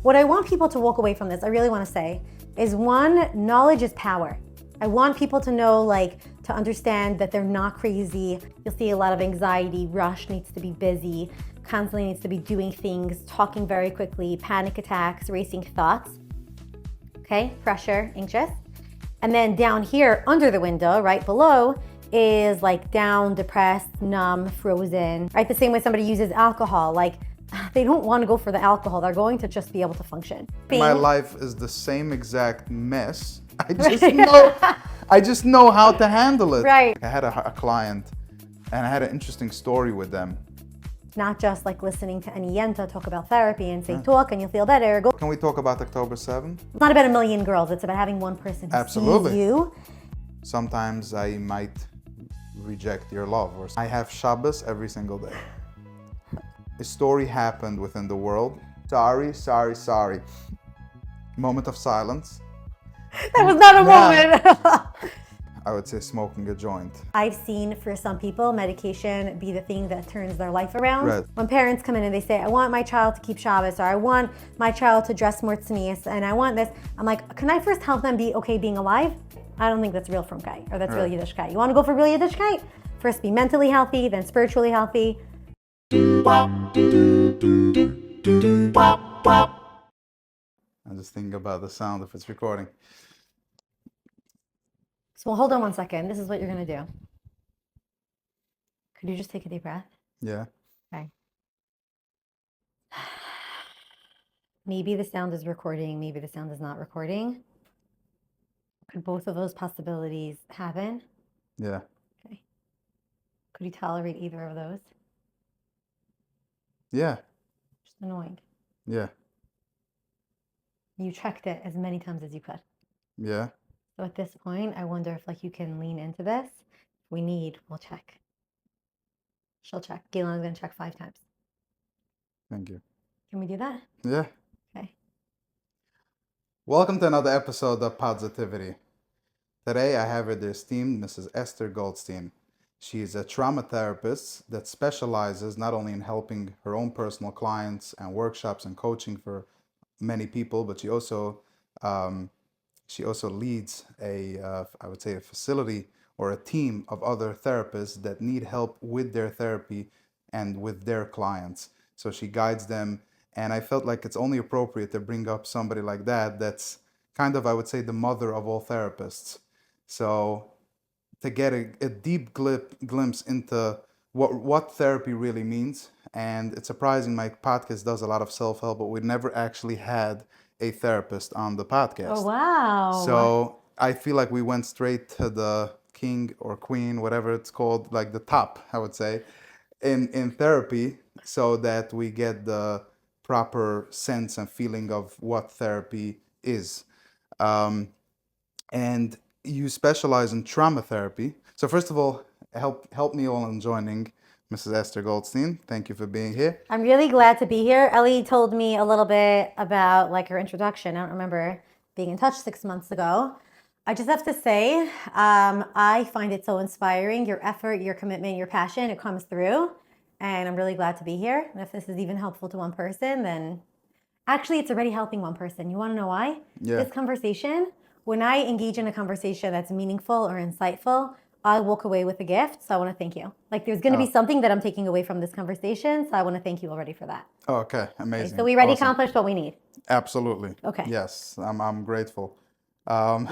What I want people to walk away from this, I really want to say, is one, knowledge is power. I want people to know, like, to understand that they're not crazy. You'll see a lot of anxiety, rush, needs to be busy, constantly needs to be doing things, talking very quickly, panic attacks, racing thoughts. Okay, pressure, anxious. And then down here under the window, right below, is like down, depressed, numb, frozen, right? The same way somebody uses alcohol, like they don't want to go for the alcohol. They're going to just be able to function. My life is the same exact mess. I just know how to handle it. Right. I had a client and I had an interesting story with them. Not just like listening to any yenta talk about therapy and say talk and you'll feel better. Go. Can we talk about October 7th? It's not about a million girls. It's about having one person who Absolutely. sees you. Sometimes I might reject your love. Or I have Shabbos every single day. A story happened within the world. Sorry. Moment of silence. That was not a moment. I would say smoking a joint. I've seen for some people medication be the thing that turns their life around. Right. When parents come in and they say, I want my child to keep Shabbos, or I want my child to dress more tznius, and I want this, I'm like, can I first help them be okay being alive? I don't think that's real Frumkeit, or that's real Yiddishkeit. You want to go for real Yiddishkeit? First be mentally healthy, then spiritually healthy. I'm just thinking about the sound if it's recording. So hold on one second. This is what you're going to do. Could you just take a deep breath? Yeah. Okay. Maybe the sound is recording. Maybe the sound is not recording. Could both of those possibilities happen? Yeah. Okay. Could you tolerate either of those? Yeah. Just annoying. Yeah. You checked it as many times as you could. Yeah. So at this point, I wonder if like you can lean into this. If we need, we'll check. She'll check. Gaylan's going to check 5 times. Thank you. Can we do that? Yeah. Okay. Welcome to another episode of Podsitivity. Today I have the esteemed Mrs. Esther Goldstein. She is a trauma therapist that specializes not only in helping her own personal clients and workshops and coaching for many people, but she also leads I would say a facility or a team of other therapists that need help with their therapy and with their clients. So she guides them, and I felt like it's only appropriate to bring up somebody like that that's kind of, I would say, the mother of all therapists. So to get a deep glimpse into what therapy really means. And it's surprising, my podcast does a lot of self-help, but we never actually had a therapist on the podcast. Oh, wow. So I feel like we went straight to the king or queen, whatever it's called, like the top, I would say, in therapy, so that we get the proper sense and feeling of what therapy is. And you specialize in trauma therapy. So first of all, help me all in joining Mrs. Esther Goldstein. Thank you for being here. I'm really glad to be here. Ellie told me a little bit about like her introduction. I don't remember being in touch 6 months ago. I just have to say, I find it so inspiring. Your effort, your commitment, your passion, it comes through. And I'm really glad to be here. And if this is even helpful to one person, then actually it's already helping one person. You want to know why? Yeah. This conversation, when I engage in a conversation that's meaningful or insightful, I walk away with a gift. So I want to thank you. Like there's going to be something that I'm taking away from this conversation. So I want to thank you already for that. Oh, okay. Amazing. Okay, so we already Awesome. accomplished what we need. Absolutely. Okay. Yes, I'm grateful. I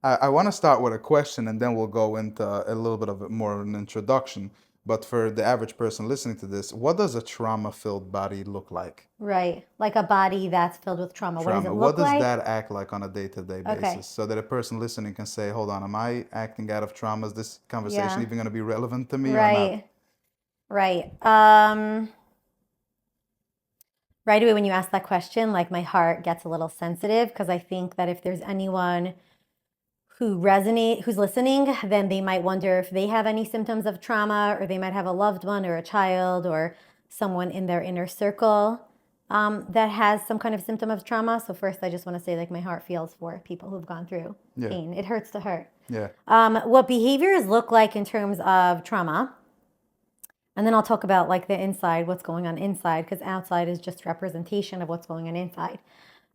want to start with a question, and then we'll go into a little bit of more of an introduction. But for the average person listening to this, what does a trauma-filled body look like? Right. Like a body that's filled with trauma. What does it look What like? does that act like on a day-to-day basis? So that a person listening can say, hold on, am I acting out of trauma? Is this conversation even going to be relevant to me or not? Right. Right away when you ask that question, like my heart gets a little sensitive because I think that if there's anyone who's listening, then they might wonder if they have any symptoms of trauma, or they might have a loved one or a child or someone in their inner circle that has some kind of symptom of trauma. So first, I just want to say, like, my heart feels for people who've gone through pain. It hurts to hurt. Yeah. What behaviors look like in terms of trauma, And then I'll talk about like the inside, what's going on inside, because outside is just representation of what's going on inside.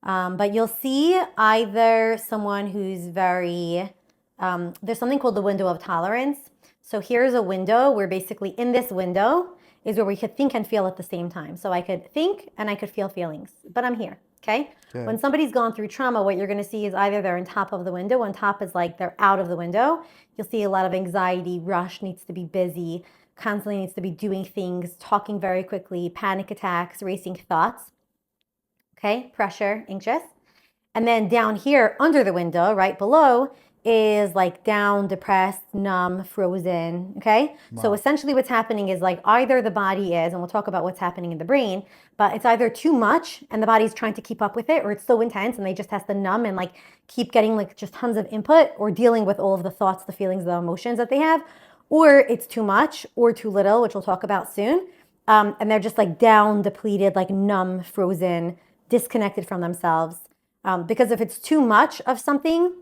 But you'll see either someone who's very, there's something called the window of tolerance. So here's a window where basically in this window is where we could think and feel at the same time. So I could think and I could feel feelings, but I'm here, okay? Yeah. When somebody's gone through trauma, what you're gonna see is either they're on top of the window, on top is like they're out of the window. You'll see a lot of anxiety, rush, needs to be busy, constantly needs to be doing things, talking very quickly, panic attacks, racing thoughts. Okay, pressure, anxious. And then down here under the window, right below, is like down, depressed, numb, frozen. Okay, so essentially what's happening is like either the body is, and we'll talk about what's happening in the brain, but it's either too much and the body's trying to keep up with it, or it's so intense and they just has to numb and like keep getting like just tons of input or dealing with all of the thoughts, the feelings, the emotions that they have, or it's too much or too little, which we'll talk about soon. And they're just like down, depleted, like numb, frozen, disconnected from themselves. Because if it's too much of something,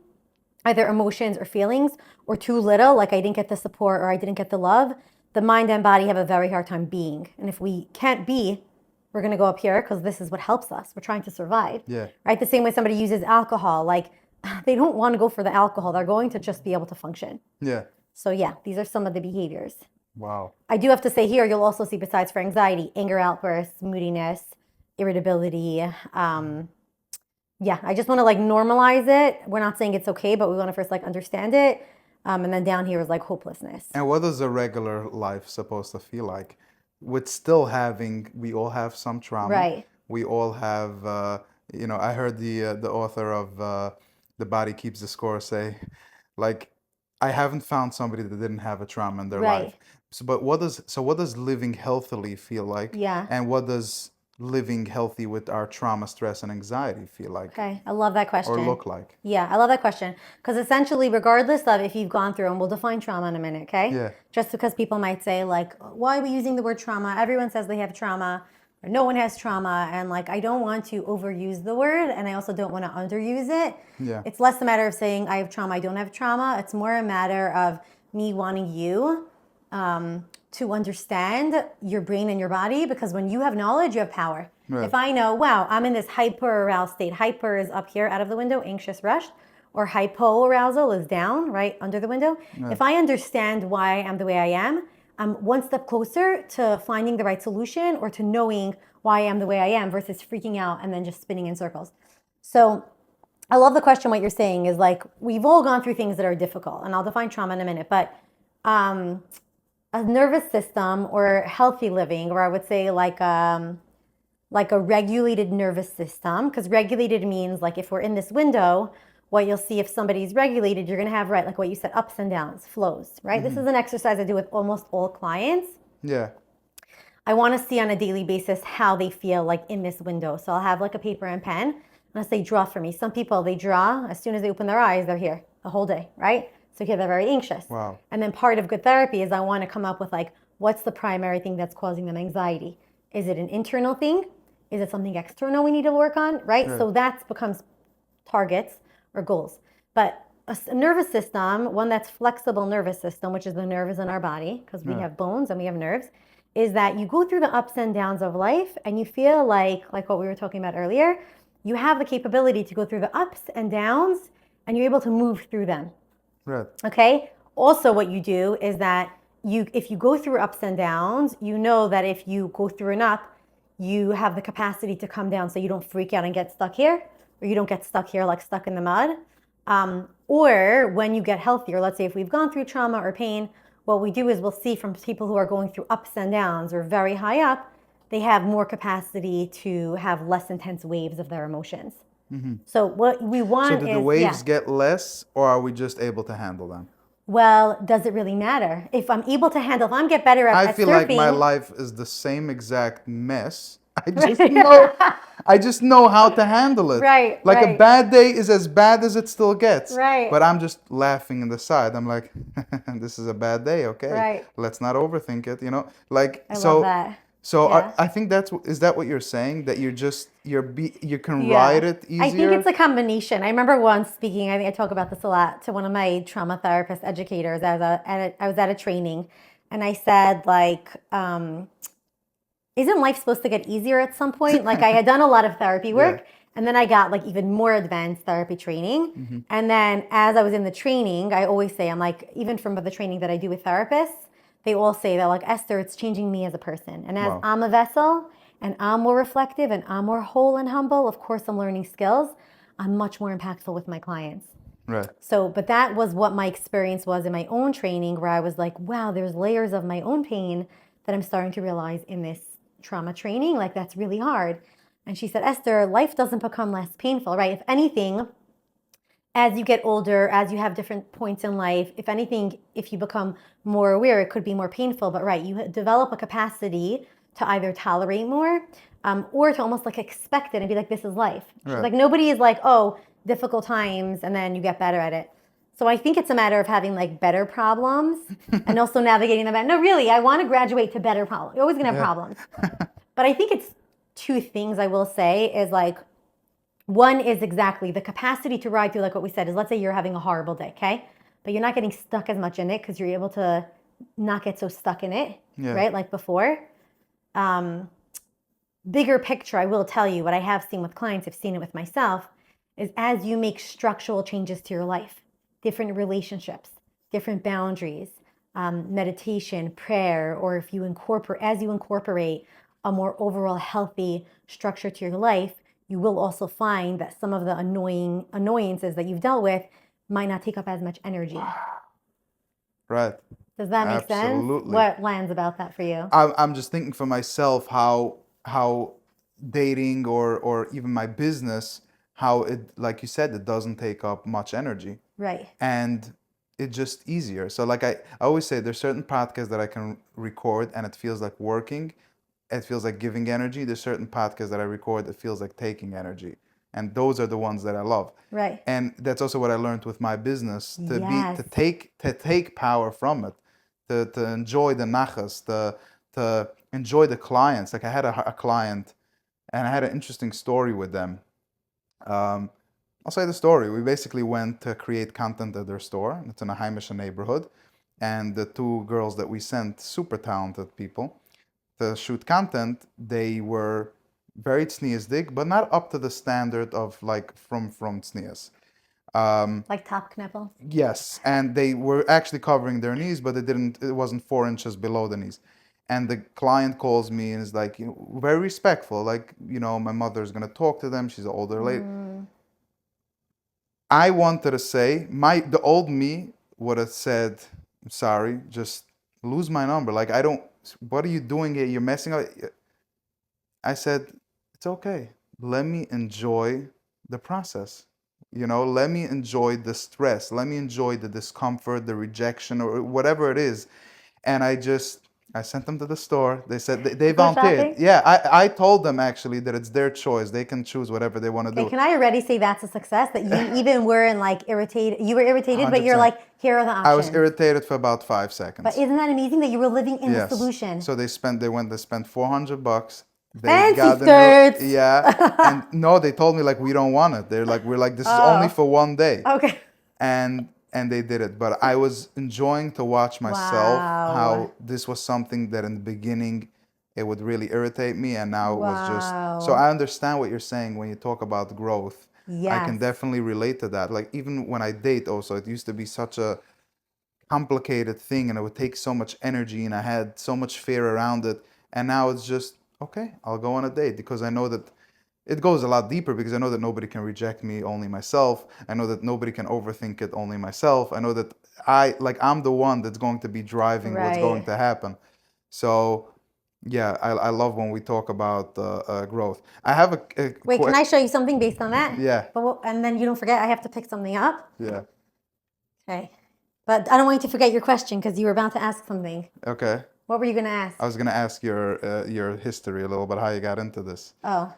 either emotions or feelings, or too little, like I didn't get the support or I didn't get the love, the mind and body have a very hard time being. And if we can't be, we're going to go up here because this is what helps us. We're trying to survive. Yeah. Right? The same way somebody uses alcohol, like they don't want to go for the alcohol. They're going to just be able to function. Yeah. So yeah, these are some of the behaviors. Wow. I do have to say here, you'll also see besides for anxiety, anger outbursts, moodiness, irritability. Yeah, I just want to like normalize it. We're not saying it's okay, but we want to first like understand it. And then down here is like hopelessness. And what is a regular life supposed to feel like? With still having, we all have some trauma. Right. We all have, I heard the author of The Body Keeps the Score say, like, I haven't found somebody that didn't have a trauma in their Right. life. So, but what does living healthily feel like? Yeah. And what does living healthy with our trauma, stress, and anxiety feel like? Okay, I love that question. Or look like? Yeah, I love that question. Because essentially, regardless of if you've gone through, and we'll define trauma in a minute, okay? Yeah. Just because people might say, like, why are we using the word trauma? Everyone says they have trauma, or no one has trauma. And like, I don't want to overuse the word, and I also don't want to underuse it. Yeah. It's less a matter of saying I have trauma, I don't have trauma. It's more a matter of me wanting you to understand your brain and your body, because when you have knowledge, you have power. Right. If I know, wow, I'm in this hyper aroused state. Hyper is up here out of the window, anxious, rushed, or hypo arousal is down, right, under the window. Right. If I understand why I'm the way I am, I'm one step closer to finding the right solution or to knowing why I am the way I am versus freaking out and then just spinning in circles. So I love the question. What you're saying is like, we've all gone through things that are difficult, and I'll define trauma in a minute, but a nervous system or healthy living, or I would say like a regulated nervous system, because regulated means like if we're in this window, what you'll see if somebody's regulated, you're going to have, right, like what you said, ups and downs, flows, right? This is an exercise I do with almost all clients. Yeah. I want to see on a daily basis how they feel like in this window. So I'll have like a paper and pen, and I'll say, draw for me. Some people, they draw, as soon as they open their eyes, they're here the whole day, right? So here they're very anxious. Wow. And then part of good therapy is I want to come up with like, what's the primary thing that's causing them anxiety? Is it an internal thing? Is it something external we need to work on, right? So that becomes targets or goals. But a nervous system, one that's flexible nervous system, which is the nerves in our body, because we have bones and we have nerves, is that you go through the ups and downs of life and you feel like what we were talking about earlier, you have the capability to go through the ups and downs and you're able to move through them. Right. Okay? Also what you do is that if you go through ups and downs, you know that if you go through an up, you have the capacity to come down so you don't freak out and get stuck here, or you don't get stuck here like stuck in the mud. Or when you get healthier, let's say if we've gone through trauma or pain, what we do is we'll see from people who are going through ups and downs or very high up, they have more capacity to have less intense waves of their emotions. Mm-hmm. So what we want So is... do the waves get less, or are we just able to handle them? Well, does it really matter? If I'm able to handle, if I'm get better at I feel surfing, like my life is the same exact mess. I just know how to handle it. Right, Like right. a bad day is as bad as it still gets. Right. But I'm just laughing in the side. I'm like, this is a bad day, okay? Right. Let's not overthink it, you know? Like I love that. So Yeah. I think is that what you're saying? That you can ride it easier? I think it's a combination. I remember once speaking, I think I talk about this a lot, to one of my trauma therapist educators. I was at a training, and I said, like, isn't life supposed to get easier at some point? Like, I had done a lot of therapy work, and then I got like even more advanced therapy training. And then as I was in the training, I always say, I'm like, even from the training that I do with therapists, they all say, they're like, Esther, it's changing me as a person. And as Wow. I'm a vessel and I'm more reflective and I'm more whole and humble, of course I'm learning skills. I'm much more impactful with my clients. Right. So, but that was what my experience was in my own training, where I was like, wow, there's layers of my own pain that I'm starting to realize in this trauma training. Like, that's really hard. And she said, Esther, life doesn't become less painful, right? If anything, as you get older, as you have different points in life, if anything, if you become more aware, it could be more painful. But right, you develop a capacity to either tolerate more or to almost like expect it and be like, this is life. She's Right. like, nobody is like, oh, difficult times, and then you get better at it. So I think it's a matter of having like better problems and also navigating them. No, really, I want to graduate to better problems. You're always going to have problems. But I think it's two things I will say is like, one is exactly the capacity to ride through, like what we said, is let's say you're having a horrible day, okay? But you're not getting stuck as much in it because you're able to not get so stuck in it, right? Like before. Bigger picture, I will tell you what I have seen with clients, I've seen it with myself, is as you make structural changes to your life, different relationships, different boundaries, meditation, prayer, or if you incorporate a more overall healthy structure to your life, you will also find that some of the annoyances that you've dealt with might not take up as much energy. Right. Does that make sense? Absolutely. What lands about that for you? I'm just thinking for myself how dating or even my business, how it, like you said, it doesn't take up much energy. Right. And it's just easier. So like I always say, there's certain podcasts that I can record and it feels like working. It feels like giving energy. There's certain podcasts that I record that feels like taking energy. And those are the ones that I love. Right. And that's also what I learned with my business, to Yes. to take power from it, to enjoy the nachas, to enjoy the clients. Like I had a client and I had an interesting story with them. I'll say the story. We basically went to create content at their store. It's in a Heimische neighborhood. And the two girls that we sent, super talented people, to shoot content, they were very tzniusdik, but not up to the standard of like from tznius. Like top knippel? Yes, and they were actually covering their knees, but it wasn't 4 inches below the knees. And the client calls me and is like, very respectful, like, my mother's gonna talk to them. She's an older lady. I wanted to say, the old me would have said, I'm sorry, just lose my number. Like, what are you doing here? You're messing up. I said, it's okay. Let me enjoy the process. Let me enjoy the stress. Let me enjoy the discomfort, the rejection, or whatever it is. And I sent them to the store. They said they Go volunteered. shopping? Yeah, I told them actually that it's their choice. They can choose whatever they want to Okay, do. can I already say that's a success? That you even weren't like irritated. You were irritated, but you're 100%. like, here are the I was options. irritated for about 5 seconds. But isn't that amazing that you were living in the Yes. solution? So they spent $400. They Fancy got skirts. and no, they told me like we don't want it. We're like this is only for one day. Okay. And they did it. But I was enjoying to watch myself Wow. how this was something that in the beginning it would really irritate me, and now it was just. So Wow. I understand what you're saying when you talk about growth. I can Yes. definitely relate to that. Like even when I date also, it used to be such a complicated thing and it would take so much energy and I had so much fear around it. And now it's just, okay, I'll go on a date because I know that it goes a lot deeper because I know that nobody can reject me, only myself. I know that nobody can overthink it, only myself. I know that I'm the one that's going to be driving what's going Right. to happen. So yeah, I love when we talk about growth. I have Wait, can I show you something based on that? Yeah. And then you don't forget, I have to pick something up. Yeah. Okay. But I don't want you to forget your question because you were about to ask something. Okay. What were you going to ask? I was going to ask your history a little bit, how you got into this. Oh.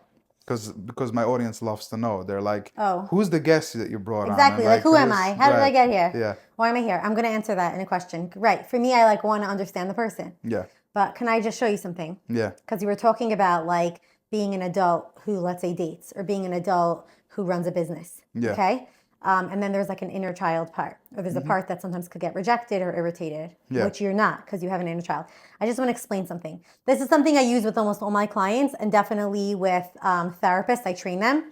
Because my audience loves to know. They're like, Oh. who's the guest that you brought Exactly. on? Like, who am I? How did I get here? Yeah. Why am I here? I'm going to answer that in a question. Right. For me, I want to understand the person. Yeah. But can I just show you something? Yeah. Because you were talking about being an adult who, let's say, dates, or being an adult who runs a business. Yeah. Okay. And then there's like an inner child part, or there's a part that sometimes could get rejected or irritated, Yeah. which you're not because you have an inner child. I just want to explain something. This is something I use with almost all my clients, and definitely with therapists. I train them.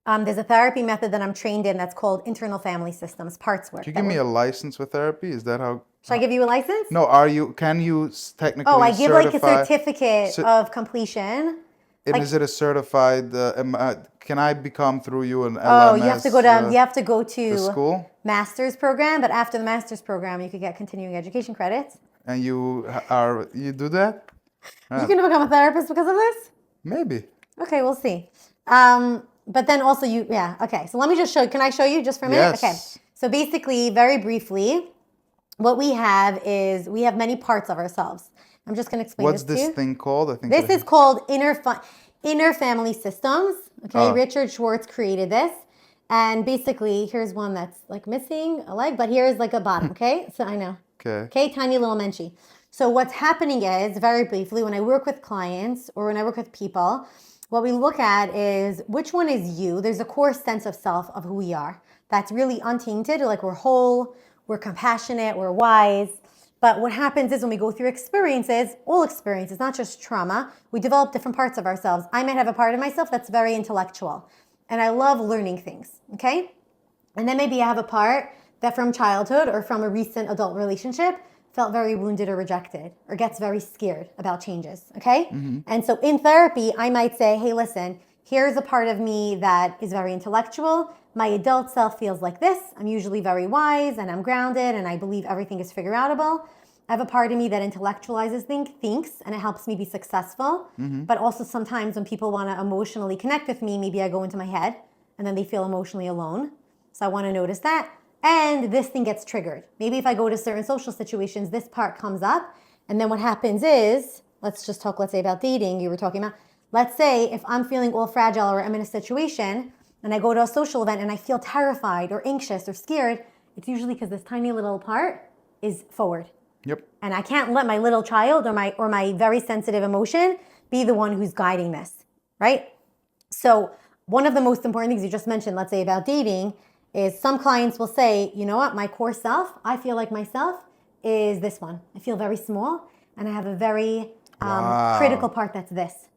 There's a therapy method that I'm trained in that's called internal family systems, parts work. Can you give me a license for therapy? Is that how? Should I give you a license? No, can you technically Oh, I give like a certify? certificate of completion. And Like, is it a certified? Can I become through you an oh, LMS? you have to go to the school? master's program, but after the master's program, you could get continuing education credits. And you do that? You can become a therapist because of this? Maybe. Okay, we'll see. But then also okay. So let me just show you. Can I show you just for a minute? Yes. Okay. So basically, very briefly, what we have is we have many parts of ourselves. I'm just going to explain What's this to you. this thing called? I think This is called inner family systems. Okay, Richard Schwartz created this. And basically, here's one that's like missing a leg, but here's like a bottom, okay? So I know. Okay. Okay, tiny little menschie. So what's happening is, very briefly, when I work with clients or when I work with people, what we look at is which one is you. There's a core sense of self of who we are. That's really untainted, like we're whole, we're compassionate, we're wise. But what happens is when we go through experiences, all experiences, not just trauma, we develop different parts of ourselves. I might have a part of myself that's very intellectual, and I love learning things, okay? And then maybe I have a part that from childhood or from a recent adult relationship felt very wounded or rejected or gets very scared about changes, okay? And so in therapy, I might say, hey, listen, here's a part of me that is very intellectual. My adult self feels like this. I'm usually very wise and I'm grounded and I believe everything is figure outable. I have a part of me that intellectualizes thinks, and it helps me be successful. But also sometimes when people want to emotionally connect with me, maybe I go into my head and then they feel emotionally alone. So I want to notice that. And this thing gets triggered. Maybe if I go to certain social situations, this part comes up. And then what happens is, let's say about dating, you were talking about. Let's say if I'm feeling all fragile or I'm in a situation and I go to a social event and I feel terrified or anxious or scared, it's usually because this tiny little part is forward. Yep. And I can't let my little child or my very sensitive emotion be the one who's guiding this, right? So one of the most important things you just mentioned, let's say about dating, is some clients will say, you know what, my core self, I feel like myself is this one. I feel very small and I have a very critical part that's this.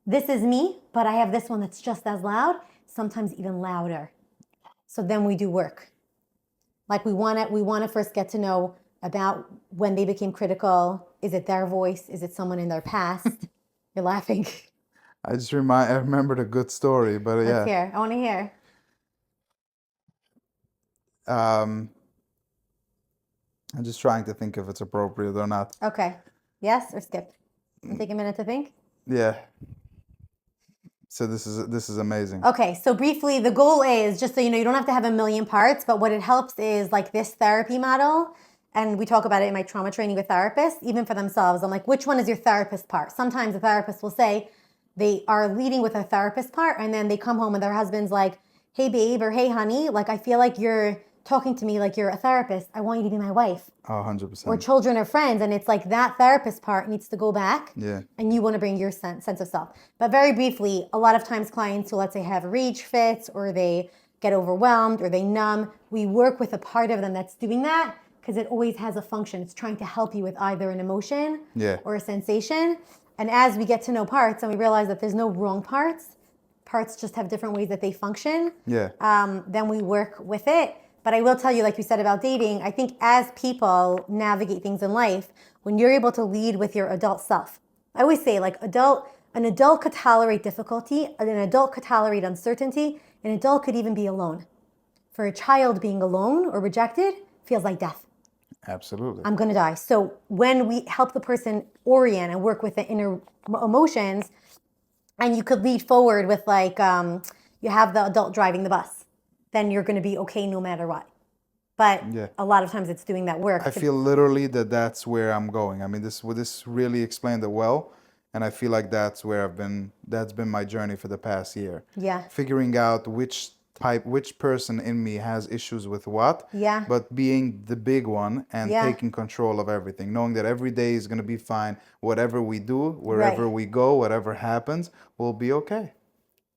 This is me, but I have this one that's just as loud, sometimes even louder. So then we do work. Like we want to first get to know about when they became critical. Is it their voice? Is it someone in their past? You're laughing. I remembered a good story, but yeah. Let's hear. I want to hear. I'm just trying to think if it's appropriate or not. Okay. Yes or skip? Take a minute to think. Yeah. So this is amazing. Okay, so briefly, the goal is just so you know, you don't have to have a million parts, but what it helps is like this therapy model, and we talk about it in my trauma training with therapists, even for themselves. I'm like, which one is your therapist part? Sometimes a therapist will say they are leading with a therapist part, and then they come home and their husband's like, hey babe, or hey honey, like I feel like you're talking to me like you're a therapist. I want you to be my wife. Oh, 100%. Or children or friends, and it's like that therapist part needs to go back. Yeah. And you want to bring your sense of self. But very briefly, a lot of times clients who, let's say, have rage fits or they get overwhelmed or they numb, we work with a part of them that's doing that because it always has a function. It's trying to help you with either an emotion or a sensation. And as we get to know parts and we realize that there's no wrong parts just have different ways that they function. Yeah. Then we work with it. But I will tell you, like you said about dating, I think as people navigate things in life, when you're able to lead with your adult self, I always say like an adult could tolerate difficulty, an adult could tolerate uncertainty, an adult could even be alone. For a child, being alone or rejected feels like death. Absolutely. I'm going to die. So when we help the person orient and work with the inner emotions, and you could lead forward with like, you have the adult driving the bus, then you're going to be okay no matter what. But a lot of times it's doing that work. I feel literally that's where I'm going. I mean, this really explained it well. And I feel like that's been my journey for the past year. Yeah. Figuring out which person in me has issues with what. Yeah. But being the big one and taking control of everything. Knowing that every day is going to be fine. Whatever we do, wherever we go, whatever happens, we'll be okay.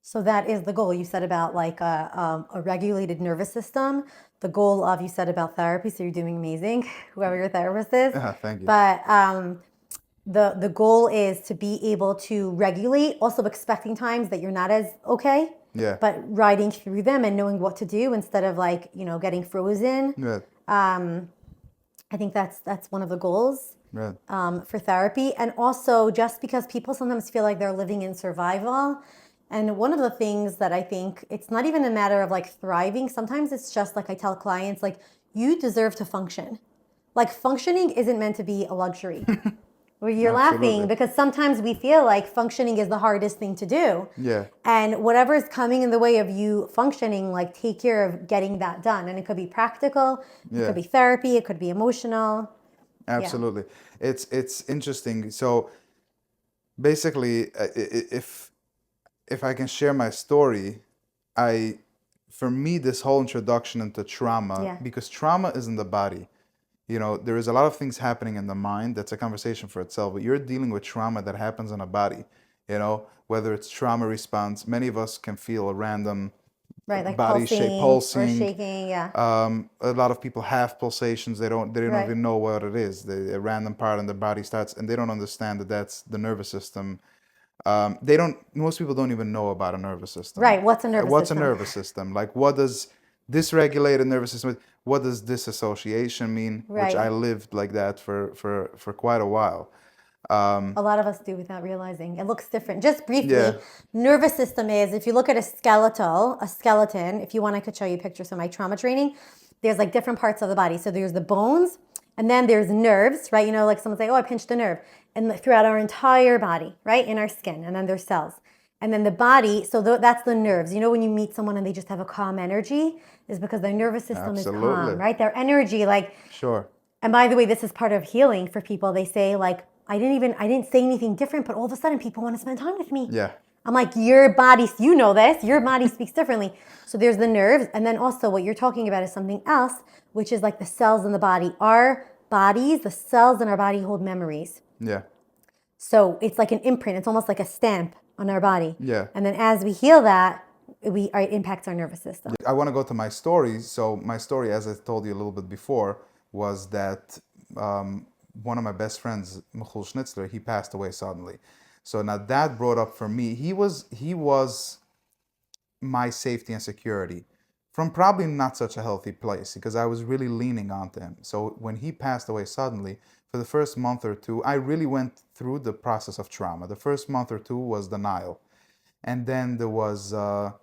So that is the goal. You said about like a regulated nervous system. The goal of you said about therapy. So you're doing amazing, whoever your therapist is. Thank you. But the goal is to be able to regulate, also expecting times that you're not as okay, Yeah. but riding through them and knowing what to do instead of like getting frozen. Yeah. I think that's one of the goals Yeah. for therapy. And also, just because people sometimes feel like they're living in survival. And one of the things that I think it's not even a matter of like thriving. Sometimes it's just like I tell clients, like, you deserve to function. Like, functioning isn't meant to be a luxury. Well, you're laughing Absolutely. because sometimes we feel like functioning is the hardest thing to do. Yeah. And whatever is coming in the way of you functioning, like, take care of getting that done. And it could be practical, it could Yeah. be therapy, it could be emotional. Yeah. Absolutely. It's interesting. So basically, if I can share my story, I for me this whole introduction into trauma, Yeah. because trauma is in the body. There is a lot of things happening in the mind. That's a conversation for itself. But you're dealing with trauma that happens in a body. Whether it's trauma response, many of us can feel a random Right, like body shape pulsing or pulsing. shaking. Yeah. A lot of people have pulsations. They don't Right. even know what it is. A random part in the body starts, and they don't understand that that's the nervous system. They don't. Most people don't even know about a nervous system. Right. What's a nervous What's a system? nervous system? Like, what does dysregulated nervous system? What does disassociation mean? Which I Right. lived like that for quite a while. A lot of us do without realizing. It looks different. Just briefly, Yeah, nervous system is, if you look at a skeleton, if you want, I could show you pictures from my trauma training. There's like different parts of the body. So there's the bones, and then there's nerves, right? Like someone say, oh, I pinched a nerve. And throughout our entire body, right? In our skin. And then there's cells. And then the body, so that's the nerves. When you meet someone and they just have a calm energy, is because their nervous system is calm, absolutely. right? Their energy, like, Sure. and by the way, this is part of healing for people. They say, like, I didn't say anything different, but all of a sudden people want to spend time with me. Yeah. I'm like, your body, you know this, your body speaks differently. So there's the nerves. And then also what you're talking about is something else, which is like the cells in the body. Our bodies, the cells in our body hold memories. Yeah. So it's like an imprint. It's almost like a stamp on our body. Yeah. And then as we heal that, it impacts our nervous system. I want to go to my story. So my story, as I told you a little bit before, was that one of my best friends, Michal Schnitzler, he passed away suddenly. So now that brought up for me, he was my safety and security from probably not such a healthy place because I was really leaning onto him. So when he passed away suddenly, for the first month or two, I really went through the process of trauma. The first month or two was denial, and then there was the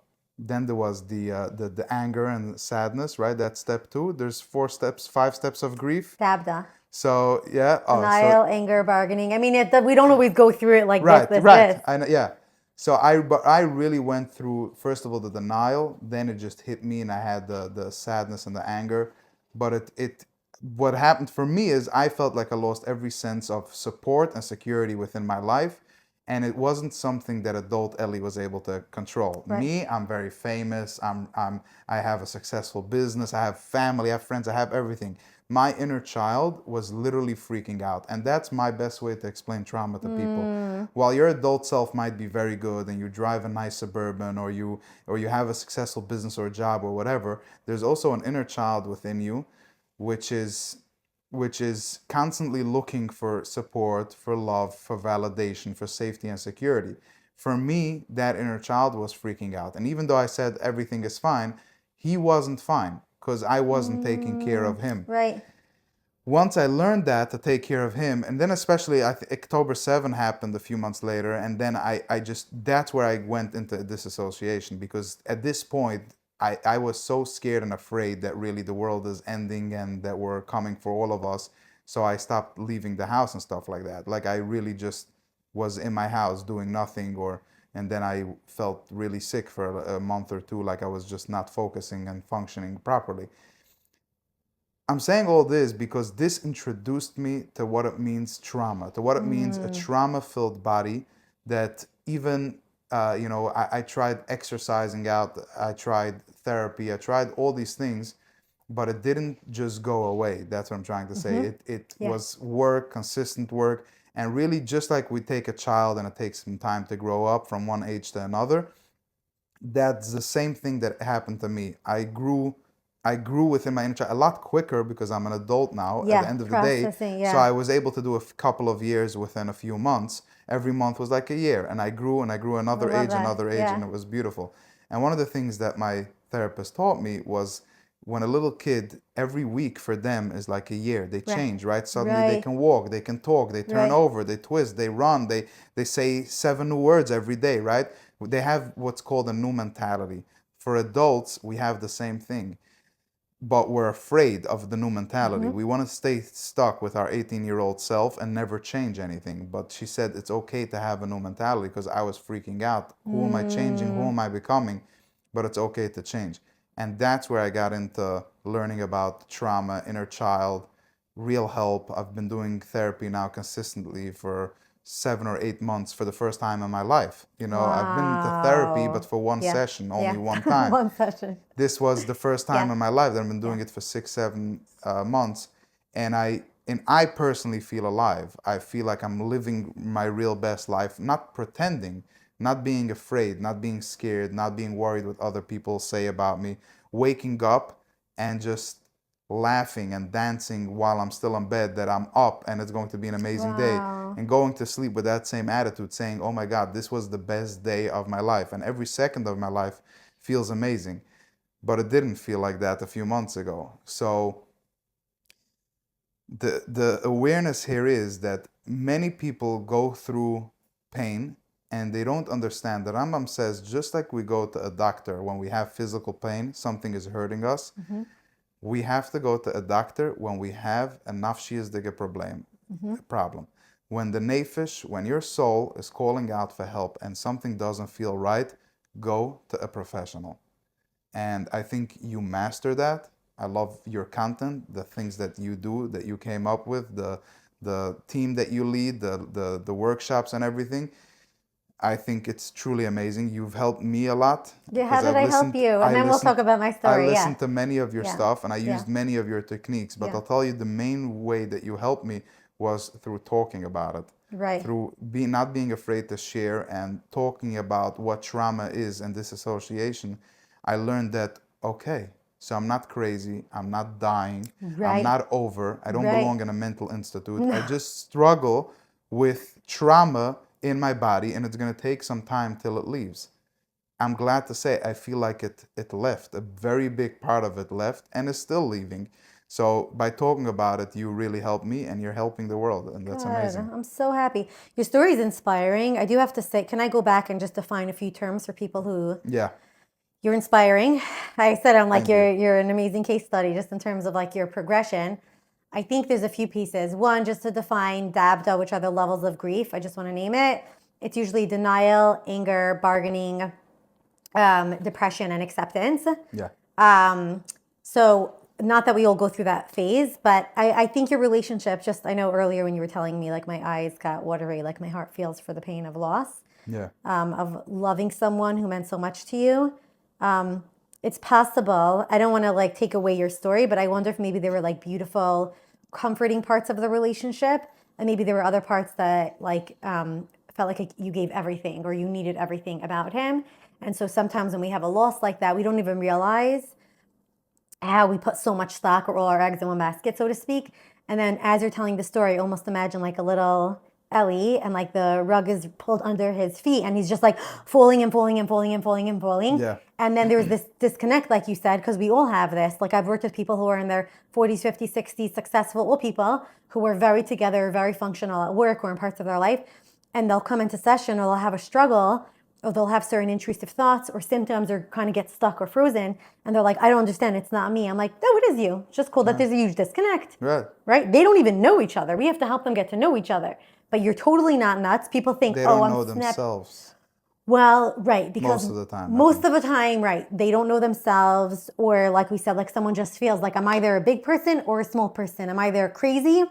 anger and sadness, right? That's step two. There's 4 steps, 5 steps of grief. Sabda. So yeah, Denial, anger, bargaining. I mean, we don't always go through it like right, this. right. I know, yeah. So I really went through, first of all, the denial. Then it just hit me, and I had the sadness and the anger. But what happened for me is I felt like I lost every sense of support and security within my life, and it wasn't something that adult Ellie was able to control. Right. Me, I'm very famous. I have a successful business. I have family. I have friends. I have everything. My inner child was literally freaking out, and that's my best way to explain trauma to people. While your adult self might be very good and you drive a nice Suburban, or you have a successful business or a job or whatever, there's also an inner child within you, which is constantly looking for support, for love, for validation, for safety and security. For me, that inner child was freaking out, and even though I said everything is fine, he wasn't fine because I wasn't taking care of him. Right. Once I learned that to take care of him, and then especially October 7 happened a few months later, and then I just, that's where I went into disassociation, because at this point I was so scared and afraid that really the world is ending and that we're coming for all of us. So I stopped leaving the house and stuff like that. Like I really just was in my house doing nothing, and then I felt really sick for a month or two, like I was just not focusing and functioning properly. I'm saying all this because this introduced me to what it means trauma, to what it means a trauma-filled body that even, I tried exercising out, I tried therapy, I tried all these things, but it didn't just go away. That's what I'm trying to say. It Yeah. was work, consistent work, and really just like we take a child and it takes some time to grow up from one age to another, that's the same thing that happened to me. I grew within my inner child a lot quicker because I'm an adult now at the Yeah, end of the day. processing. So Yeah, I was able to do a couple of years within a few months. Every month was like a year, and I grew and I grew I love that. another age, and Yeah, it was beautiful. And one of the things that my therapist taught me was when a little kid, every week for them is like a year. They right, change, right? Suddenly they right, can walk, they can talk, they turn right. over, they twist, they run, they say 7 new words every day, right? They have what's called a new mentality. For adults, we have the same thing, but we're afraid of the new mentality. Mm-hmm. We want to stay stuck with our 18-year-old self and never change anything. But she said it's okay to have a new mentality because I was freaking out. Who am I changing? Who Mm, am I becoming? But it's okay to change. And that's where I got into learning about trauma, inner child, real help. I've been doing therapy now consistently for 7 or 8 months for the first time in my life. I've been to therapy, but wow. for one Yeah, session, only yeah. one time. One session. This was the first time Yeah, in my life that I've been doing yeah. it for 6, 7 months, and I personally feel alive. I feel like I'm living my real best life, not pretending, not being afraid, not being scared, not being worried what other people say about me. Waking up and just laughing and dancing while I'm still in bed that I'm up and it's going to be an amazing day, Wow. and going to sleep with that same attitude saying, oh my God, this was the best day of my life, and every second of my life feels amazing. But it didn't feel like that a few months ago. So the awareness here is that many people go through pain and they don't understand. The Rambam says just like we go to a doctor when we have physical pain, something is hurting us, Mm-hmm. we have to go to a doctor when we have a nafshiyazdige Mm-hmm. problem. When the nefesh, when your soul is calling out for help and something doesn't feel right, go to a professional. And I think you master that. I love your content, the things that you do, that you came up with, the team that you lead, the workshops and everything. I think it's truly amazing. You've helped me a lot Yeah, how because did I help you? And then we'll talk about my I story. Yeah, listened to many of your yeah, stuff and I yeah, used many of your techniques, but yeah. I'll tell you the main way that you helped me was through talking about it. Right. Through not being afraid to share and talking about what trauma is and disassociation, I learned that okay, so I'm not crazy, I'm not dying, I'm Right. not over, I don't Right. belong in a mental institute. I No. just struggle with trauma in my body and it's going to take some time till it leaves. I'm glad to say I feel like it left. A very big part of it left and is still leaving. So by talking about it, you really helped me and you're helping the world, and that's Good. amazing. I'm so happy. Your story is inspiring. I do have to say, can I go back and just define a few terms for people who Yeah, you're inspiring? I said I'm like thank you. you're an amazing case study just in terms of like your progression. I think there's a few pieces. One, just to define DABDA, which are the levels of grief. I just want to name it. It's usually denial, anger, bargaining, depression, and acceptance. Yeah, So not that we all go through that phase, but I think your relationship, just I know earlier when you were telling me, like my eyes got watery, like my heart feels for the pain of loss, yeah, of loving someone who meant so much to you. It's possible. I don't want to like take away your story, but I wonder if maybe there were like beautiful, comforting parts of the relationship, and maybe there were other parts that like felt like you gave everything or you needed everything about him. And so sometimes when we have a loss like that, we don't even realize how we put so much stock or all our eggs in one basket, so to speak. And then as you're telling the story, almost imagine like a little Ellie and like the rug is pulled under his feet and he's just like falling and falling and falling and falling and falling. yeah, And then there's this disconnect, like you said, because we all have this. Like I've worked with people who are in their 40s, 50s, 60s, successful, all people who are very together, very functional at work or in parts of their life. And they'll come into session or they'll have a struggle or they'll have certain intrusive thoughts or symptoms or kind of get stuck or frozen. And they're like, I don't understand. It's not me. I'm like, no, it is you. It's just cool that yeah. there's a huge disconnect, Right. right? They don't even know each other. We have to help them get to know each other. But you're totally not nuts. People think, They oh, don't I'm know snapped. themselves Well, right, because most of the time, I most think. of the time, right, they don't know themselves, or like we said, like someone just feels like I'm either a big person or a small person. I'm either crazy,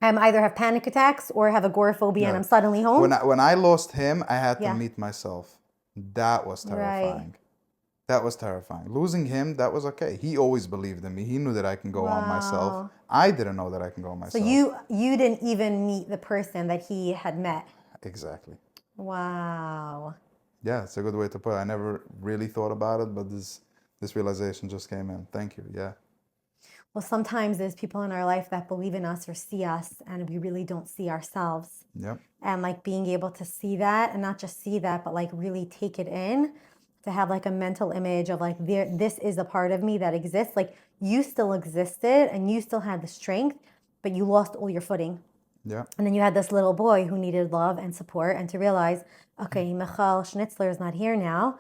I'm either have panic attacks, or have agoraphobia and Yeah. I'm suddenly When home. I lost him, I had to Yeah, meet myself. That was right. terrifying. That was terrifying. Losing him, that was okay. He always believed in me. He knew that I can go on myself. Wow. I didn't know that I can go on So myself. you didn't even meet the person that he had met. Exactly. Wow. Yeah, it's a good way to put it. I never really thought about it, but this realization just came in. Thank you. Yeah. Well, sometimes there's people in our life that believe in us or see us, and we really don't see ourselves. Yep. And like being able to see that, and not just see that, but like really take it in, to have like a mental image of like, this is a part of me that exists. Like you still existed and you still had the strength, but you lost all your footing. Yeah. And then you had this little boy who needed love and support, and to realize, okay, Michal Schnitzler is not here now,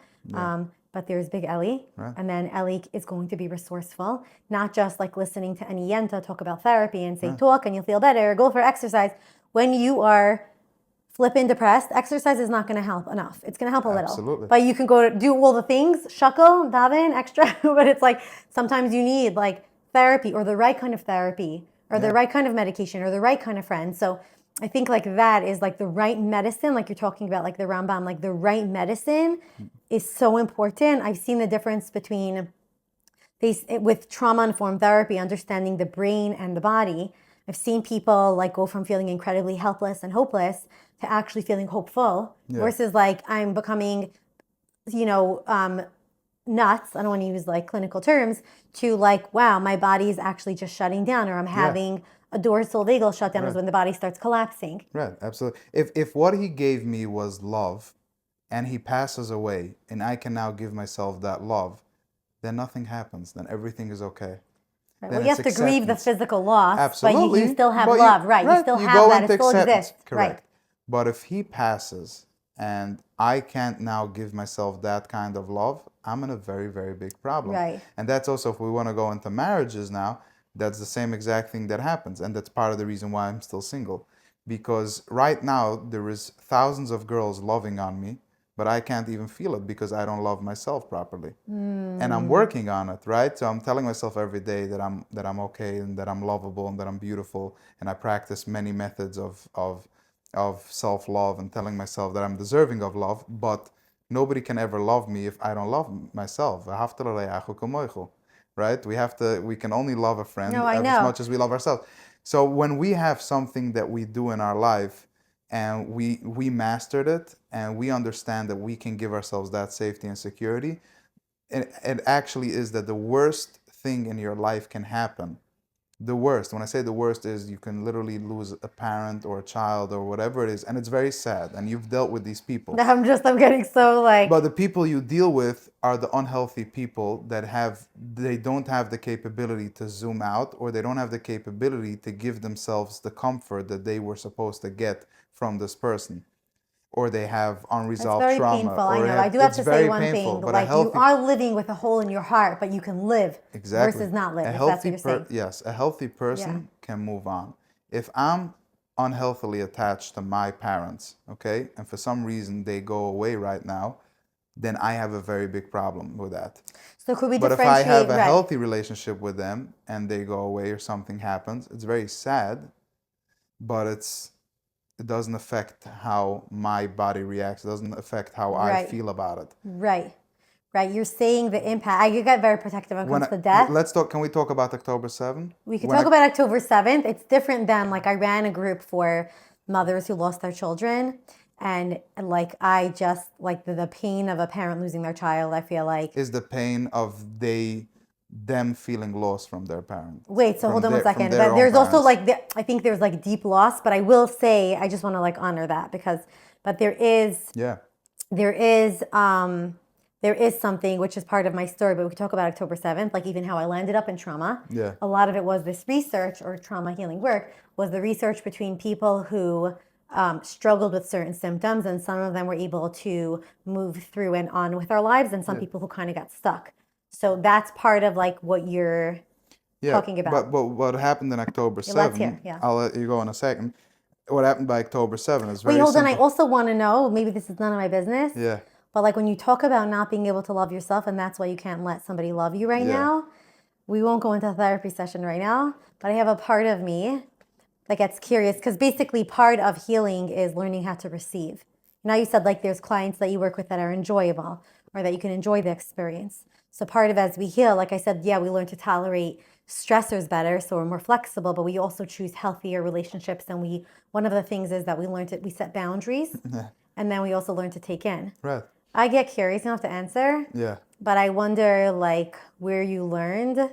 but there's Big Ellie, Right. and then Ellie is going to be resourceful, not just like listening to any yenta talk about therapy and say, talk and you'll feel better, go for exercise. When you are flipping depressed, exercise is not going to help enough. It's going to help a little. Absolutely. But you can go do all the things, shackle, daven, extra, but it's like sometimes you need like therapy or the right kind of therapy or the right kind of medication or the right kind of friend. So I think like that is like the right medicine, like you're talking about like the Rambam, like the right medicine is so important. I've seen the difference between with trauma-informed therapy, understanding the brain and the body. I've seen people like go from feeling incredibly helpless and hopeless to actually feeling hopeful versus like I'm becoming, nuts. I don't want to use like clinical terms to like, wow, my body is actually just shutting down, or I'm having a dorsal vagal shutdown is when the body starts collapsing. Right. Absolutely. If what he gave me was love and he passes away and I can now give myself that love, then nothing happens. Then everything is okay. Right. Then Well, you have it's to grieve the acceptance. physical loss, Absolutely. but you still have But love, right? You still you have go that. into It still acceptance. exists, Correct. right? But if he passes and I can't now give myself that kind of love, I'm in a very, very big problem. Right. And that's also, if we want to go into marriages now, that's the same exact thing that happens. And that's part of the reason why I'm still single. Because right now, there is thousands of girls loving on me, but I can't even feel it because I don't love myself properly. And I'm working on it, right? So I'm telling myself every day that I'm okay and that I'm lovable and that I'm beautiful. And I practice many methods of self-love and telling myself that I'm deserving of love, but nobody can ever love me if I don't love myself. Right? We can only love a friend No, I as know. much as we love ourselves. So when we have something that we do in our life and we mastered it and we understand that we can give ourselves that safety and security, it actually is that the worst thing in your life can happen. The worst, when I say the worst, is you can literally lose a parent or a child or whatever it is, and it's very sad, and you've dealt with these people. I'm getting so like. But the people you deal with are the unhealthy people they don't have the capability to zoom out, or they don't have the capability to give themselves the comfort that they were supposed to get from this person. Or they have It's unresolved very trauma. painful. Or I know. I do have it's to say very one painful, thing. but Like you are living with a hole in your heart, but you can live versus not live. If that's what you're saying. Yes, a healthy person can move on. If I'm unhealthily attached to my parents, okay, and for some reason they go away right now, then I have a very big problem with that. So could we But if differentiate? I have a healthy relationship with them and they go away or something happens, it's very sad, but it doesn't affect how my body reacts. It doesn't affect how I feel about it. Right. You're saying the impact. I get very protective when it comes to death. Let's talk. Can we talk about October 7th? We could talk about October 7th. It's different than like I ran a group for mothers who lost their children. And like I just like the pain of a parent losing their child, I feel like is the pain of them feeling lost from their parents. Wait, so hold on 1 second. But there's also like I think there's like deep loss, but I will say I just want to like honor that but there is something which is part of my story, but we could talk about October 7th, like even how I landed up in trauma. Yeah. A lot of it was this research or trauma healing work was the research between people who struggled with certain symptoms, and some of them were able to move through and on with our lives, and some people who kind of got stuck. So that's part of like what you're talking about. But what happened in October 7th, let's hear, I'll let you go in a second. What happened by October 7th is very Wait, hold simple. on. I also want to know, maybe this is none of my business. Yeah. But like when you talk about not being able to love yourself and that's why you can't let somebody love you right now, we won't go into a therapy session right now, but I have a part of me that gets curious because basically part of healing is learning how to receive. Now you said like there's clients that you work with that are enjoyable or that you can enjoy the experience. So part of as we heal, like I said, we learn to tolerate stressors better, so we're more flexible, but we also choose healthier relationships. And one of the things is that we set boundaries and then we also learn to take in. Right. I get curious. You don't have to answer. Yeah. But I wonder, like, where you learned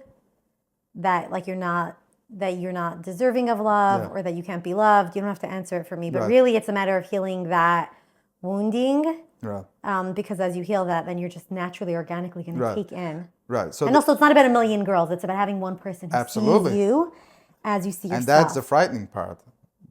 that, like, you're not deserving of love, Yeah. or that you can't be loved. You don't have to answer it for me. But Right. really, it's a matter of healing that wounding. Right. Because as you heal that, then you're just naturally, organically going to Right. take in. Right. So And also, it's not about a million girls. It's about having one person who absolutely. sees you as you see And that's the yourself. frightening part.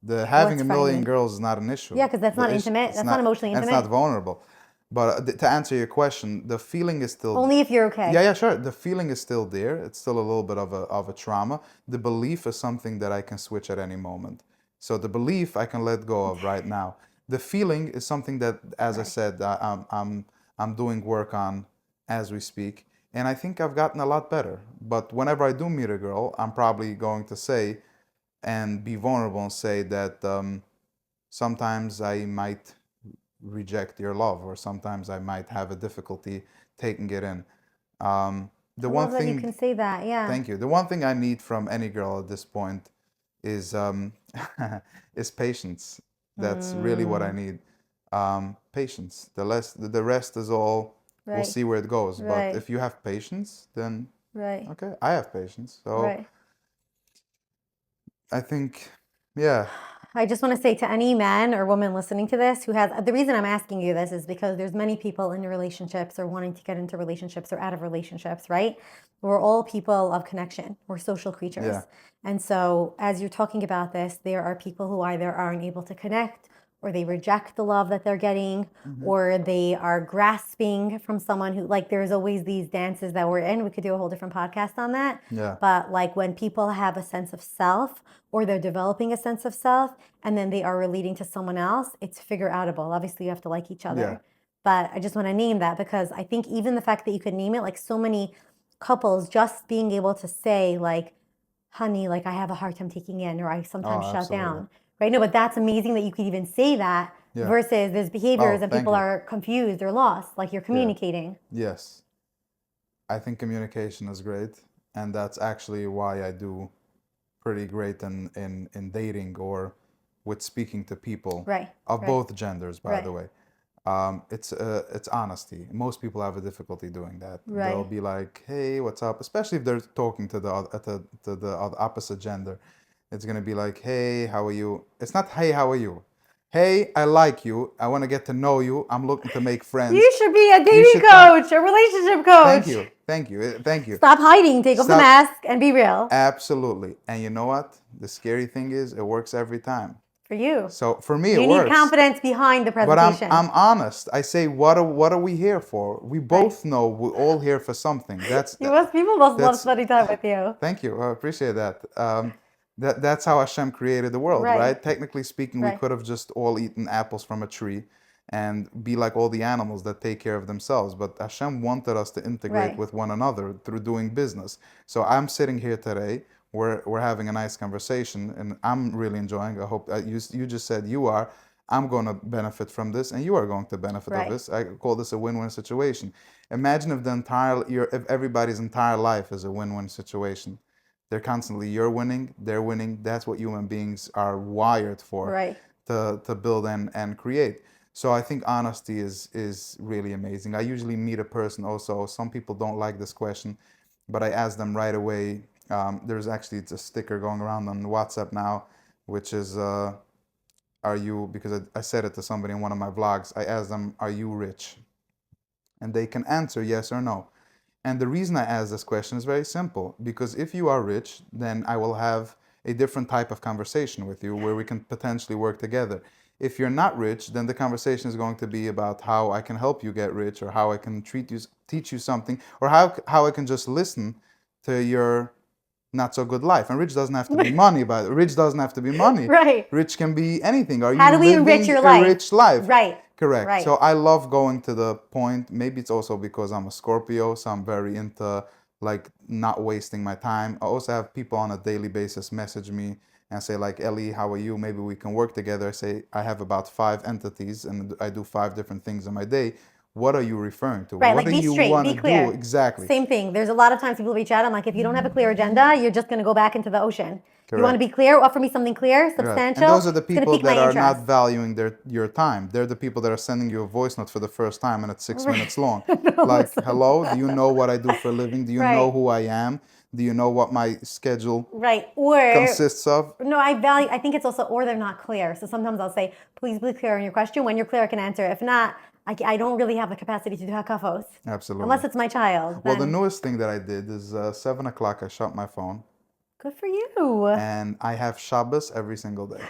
The having What's a million frightening? girls is not an issue. Yeah, because that's The not issue, intimate. That's not emotionally and it's not intimate. vulnerable. But to answer your question, the feeling is still. Only if you're okay. Yeah, sure. The feeling is still there. It's still a little bit of a trauma. The belief is something that I can switch at any moment. So the belief I can let go of right now. The feeling is something that, as I Right. said, I'm doing work on as we speak, and I think I've gotten a lot better. But whenever I do meet a girl, I'm probably going to say and be vulnerable and say that sometimes I might reject your love, or sometimes I might have a difficulty taking it in. The I one love that you thing, can say that. Yeah. thank you. The one thing I need from any girl at this point is is patience. That's really what I need. Patience. The rest is all. We'll Right. see where it goes. But Right. if you have patience, then Right. okay, I have patience. So Right. I think, yeah, I just want to say to any man or woman listening to this who has, the reason I'm asking you this is because there's many people in relationships or wanting to get into relationships or out of relationships, right? We're all people of connection. We're social creatures. yeah, And so as you're talking about this, there are people who either aren't able to connect, or they reject the love that they're getting, or they are grasping from someone who, like, there's always these dances that we're in. We could do a whole different podcast on that. yeah, But like when people have a sense of self, or they're developing a sense of self, and then they are relating to someone else, it's figure outable. Obviously, you have to like each yeah, other. But I just want to name that because I think even the fact that you could name it, like so many couples just being able to say, like, honey, like I have a hard time taking in, or I sometimes oh, shut absolutely, down. Right? No, but that's amazing that you could even say that yeah. versus there's behaviors Oh, and thank people you. are confused or lost, like you're Yeah, communicating. yes. I think communication is great, and that's actually why I do pretty great in dating or with speaking to people Right, of right, both genders, by right, the way. It's honesty. Most people have a difficulty doing that. They'll right. be like, "Hey, what's up?" Especially if they're talking to the opposite gender. It's gonna be like, "Hey, how are you?" It's not, "Hey, how are you?" "Hey, I like you. I want to get to know you. I'm looking to make friends." You should be a You dating should come. coach, a relationship Thank coach. you, thank you, thank you. Stop hiding, take off the Stop. mask, and be real. Absolutely. And you know what? The scary thing is, it works every time. For you. So for me, it You need works. confidence behind the But I'm presentation. I'm honest. I say, what are we here for? We Right. both know we're all here for something. People must love That's. spending time with you. Thank you. I appreciate that. That's how Hashem created the world, Right. right? Technically speaking, we Right. could have just all eaten apples from a tree and be like all the animals that take care of themselves. But Hashem wanted us to integrate Right. with one another through doing business. So I'm sitting here today. We're having a nice conversation, and I'm really enjoying. I hope you just said you are. I'm going to benefit from this, and you are going to benefit of Right. this. I call this a win-win situation. Imagine if if everybody's entire life is a win-win situation. They're constantly, you're winning, they're winning. That's what human beings are wired for, Right. to build and create. So I think honesty is really amazing. I usually meet a person also. Some people don't like this question, but I ask them right away. There's actually, it's a sticker going around on WhatsApp now, which is, are you, because I said it to somebody in one of my vlogs, I asked them, are you rich? And they can answer yes or no. And the reason I ask this question is very simple, because if you are rich, then I will have a different type of conversation with you where we can potentially work together. If you're not rich, then the conversation is going to be about how I can help you get rich, or how I can teach you something, or how I can just listen to your not so good life. And rich doesn't have to be money, but rich doesn't have to be money. Right. Rich can be anything. Are How you do we enrich living your a life? rich life? Right. Correct. Right. So I love going to the point. Maybe it's also because I'm a Scorpio, so I'm very into like not wasting my time. I also have people on a daily basis message me and say like, Ellie, how are you? Maybe we can work together. I say I have about 5 entities and I do 5 different things in my day. what are you referring to? Right, What like do be you straight, want be to clear. do? Exactly. Same thing. There's a lot of times people reach out. I'm like, if you don't have a clear agenda, you're just going to go back into the ocean. You want to Correct. be clear, offer me something clear, Right. substantial. And those are the It's going to people pique my that are interest. not valuing your time. They're the people that are sending you a voice note for the first time and it's 6 minutes long. No, Like, listen. hello, do you know what I do for a living? Do you know Right. who I am? Do you know what my schedule Right. Or consists of? no, I think it's also, or they're not clear. So sometimes I'll say, please be clear on your question. When you're clear, I can answer. If not, I don't really have the capacity to do hakafos. Absolutely. Unless it's my child. Well, the Then newest thing that I did is 7 o'clock, I shut my phone good for you. and I have Shabbos every single day.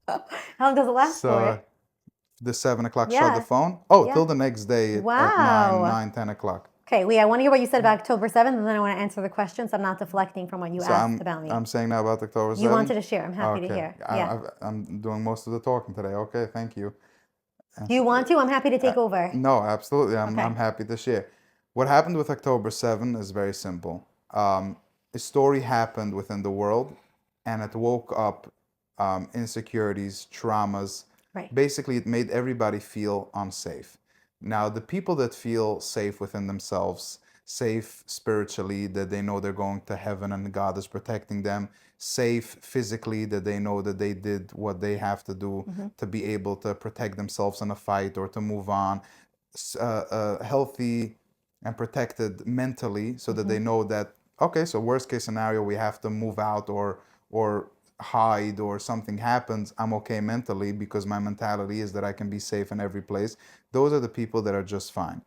How long does it last So for? the 7 o'clock shut the Yeah. phone. Oh, Yeah. till the next day at Wow. 10 o'clock. Okay, wait, I want to hear what you said about October 7th, and then I want to answer the question, so I'm not deflecting from what you So asked about me. I'm saying now about October 7th. You wanted to share. I'm happy to Okay. hear. Yeah. I'm doing most of the talking today. Okay, thank you. Do you want to? I'm happy to take over. No, absolutely. Okay. I'm happy to share. What happened with October 7 is very simple. A story happened within the world, and it woke up insecurities, traumas. Right. Basically, it made everybody feel unsafe. Now, the people that feel safe within themselves, safe spiritually, that they know they're going to heaven and God is protecting them, safe physically, that they know that they did what they have to do to be able to protect themselves in a fight or to move on, healthy and protected mentally, so that they know that, okay, so worst case scenario, we have to move out or hide or something happens, I'm okay mentally because my mentality is that I can be safe in every place. Those are the people that are just fine.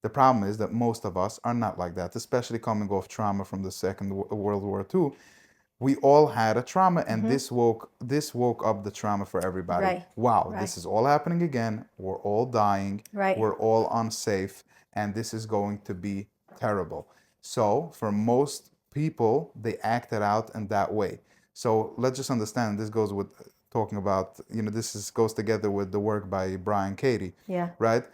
The problem is that most of us are not like that, especially coming off trauma from the Second World War II. We all had a trauma, and this woke up the trauma for everybody. Right. Wow, Right. this is all happening again. We're all dying. Right. We're all unsafe, and this is going to be terrible. So for most people, they acted out in that way. So let's just understand, this goes with talking about, goes together with the work by Brian Katie. Yeah. Right?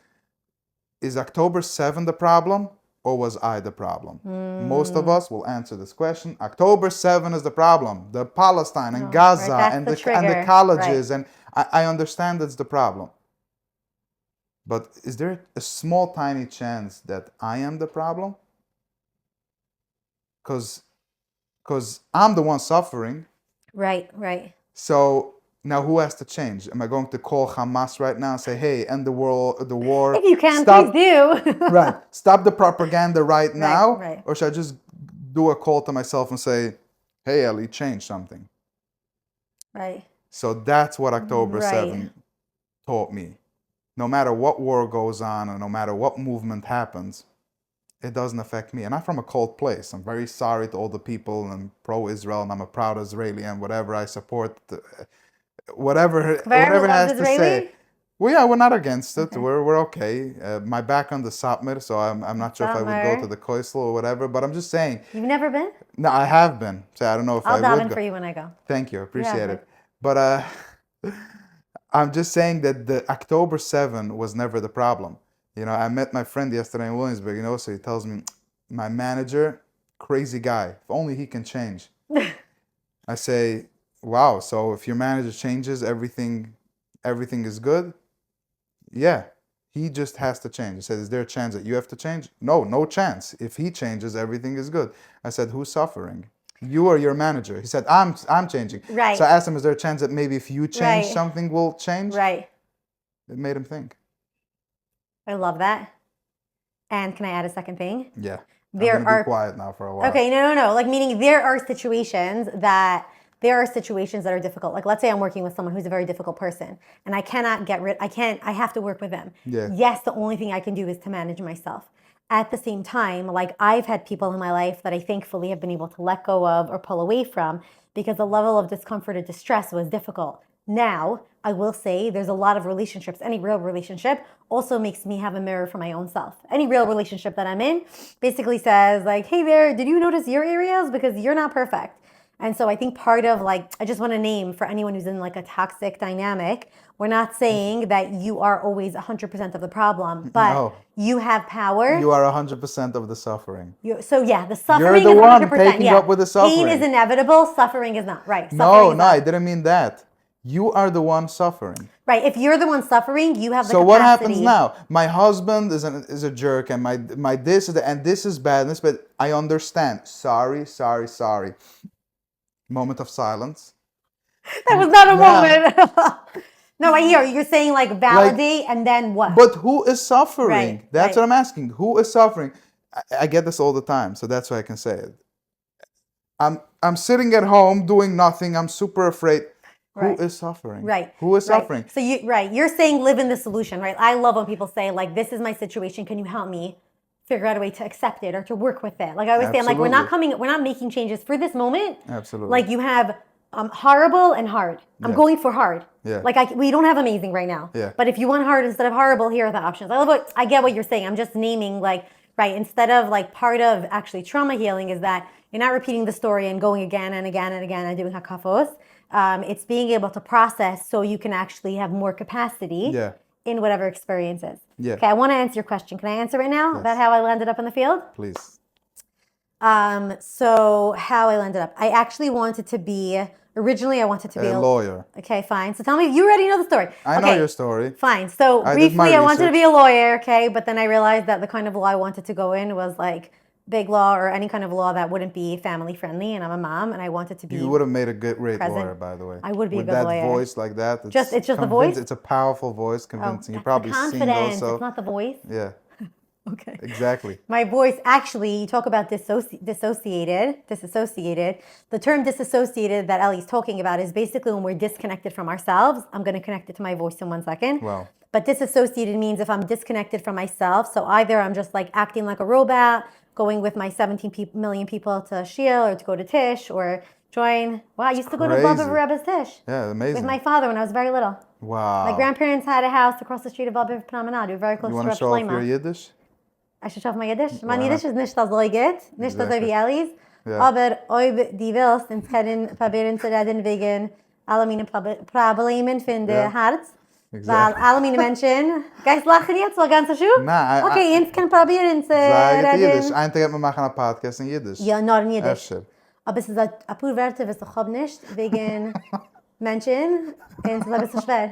Is October 7 the problem, or was I the problem? Most of us will answer this question. October 7 is the problem. The Palestine and Gaza right, and that's the trigger. colleges, and I understand that's the problem. But is there a small, tiny chance that I am the problem? Because I'm the one suffering. Right, right. So now who has to change? Am I going to call Hamas right now and say, hey, end the war? If you can, Stop, please do. right. Stop the propaganda right now. right. Or should I just do a call to myself and say, hey, Ellie, change something? Right. So that's what October Right. 7 taught me. No matter what war goes on and no matter what movement happens, it doesn't affect me. And I'm from a cold place. I'm very sorry to all the people, and I'm pro-Israel, and I'm a proud Israeli, and whatever I support, whatever it has to say. Well, yeah, we're not against it. Okay. We're okay. My background is Satmar, so I'm not sure if I would go to the Koisel or whatever, but I'm just saying. You've never been? No, I have been. So I don't know if I would go. I'll daven for you when I go. Thank you. Appreciate it. But I'm just saying that the October 7 was never the problem. I met my friend yesterday in Williamsburg, so he tells me, my manager, crazy guy, if only he can change. I say, wow, so if your manager changes, everything is good? Yeah, he just has to change. He said, is there a chance that you have to change? No chance. If he changes, everything is good. I said, who's suffering? You or your manager? He said, I'm changing. Right. So I asked him, is there a chance that maybe if you change, something will change? Right. It made him think. I love that. And can I add a second thing? Yeah. I'm going to be quiet now for a while. Okay, no. Like, meaning there are situations that are difficult. Like, let's say I'm working with someone who's a very difficult person and I cannot I have to work with them. Yeah. Yes, the only thing I can do is to manage myself. At the same time, like, I've had people in my life that I thankfully have been able to let go of or pull away from because the level of discomfort or distress was difficult. Now, I will say there's a lot of relationships. Any real relationship also makes me have a mirror for my own self. Any real relationship that I'm in basically says, like, hey there, did you notice your areas? Because you're not perfect. And so I think part of, like, I just want to name for anyone who's in like a toxic dynamic, we're not saying that you are always 100% of the problem, but you have power. You are 100% of the suffering. The suffering You're the is 100%. one taking up with the suffering. Pain is inevitable, suffering is not. Right. No, I didn't mean that. You are the one suffering. Right. If you're the one suffering, you have the So capacity. what happens now? My husband is a jerk, and my this is and this is bad, and this, but I understand. Sorry. Moment of silence. That was not a Now, moment. No, I hear you. You're saying like like, validate and then what? but who is suffering? Right, That's right. what I'm asking. Who is suffering? I get this all the time, so that's why I can say it. I'm sitting at home doing nothing. I'm super afraid. Who Right. is suffering? Right. Who is Right. suffering? So you're saying live in the solution, right? I love when people say like, this is my situation. Can you help me figure out a way to accept it or to work with it? Like I always say, I'm like, we're not making changes for this moment. Absolutely. Like you have horrible and hard. I'm Yeah. going for hard. Yeah. Like we don't have amazing right now. Yeah. But if you want hard instead of horrible, here are the options. I get what you're saying. I'm just naming like, right, instead of like part of actually trauma healing is that you're not repeating the story and going again and again and again and doing hakafos. It's being able to process so you can actually have more capacity Yeah. in whatever experience is. Yeah. Okay, I want to answer your question. Can I answer it now about how I landed up in the field? Please. So how I landed up. I actually wanted to be, originally I wanted to be A lawyer. Okay, fine. So tell me, you already know the story. I know your story. Fine. So I did my briefly, I wanted to research. be a lawyer, okay? But then I realized that the kind of law I wanted to go in was like big law or any kind of law that wouldn't be family friendly. And I'm a mom and I wanted to be. You would have made a great present. lawyer, by the way. I would be a With good that lawyer. voice like that. It's just the voice? It's a powerful voice, convincing. You're That's probably the single, confidence. so It's not the voice. yeah, Okay. exactly. My voice, actually, you talk about disassociated. The term disassociated that Ellie's talking about is basically when we're disconnected from ourselves. I'm going to connect it to my voice in 1 second. Wow. But disassociated means if I'm disconnected from myself. So either I'm just like acting like a robot, going with my 17 million people to Shiel or to go to Tish or join. Wow, I used to go to Baba Crazy. Rebbe's Tish. Yeah, amazing. With my father when I was very little. Wow. My grandparents had a house across the street of Baba Pnamanadu, very close You to want to Reb show off Shlomo. your Yiddish? I should show off my Yiddish. Mein Why Yiddish not? ist nicht so gut, nicht so Exactly. wie Ellie's. Yeah. Aber ob die willst, ins können probieren zu reden wegen alle meine Problemen von der Yeah. Herz. Exactly. Weil alle meine Menschen, geist lachen jetzt, weil ganze Schuh? Nah, Okay, ins können probieren zu Zeg het Yiddish. reden. Eindelijk hebben we maken een podcast in Yiddish. Ja, nur in Yiddish. Efshir. Aber es ist ein paar Wörter, was ich habe nicht, wegen Menschen. Und es ist ein bisschen schwer.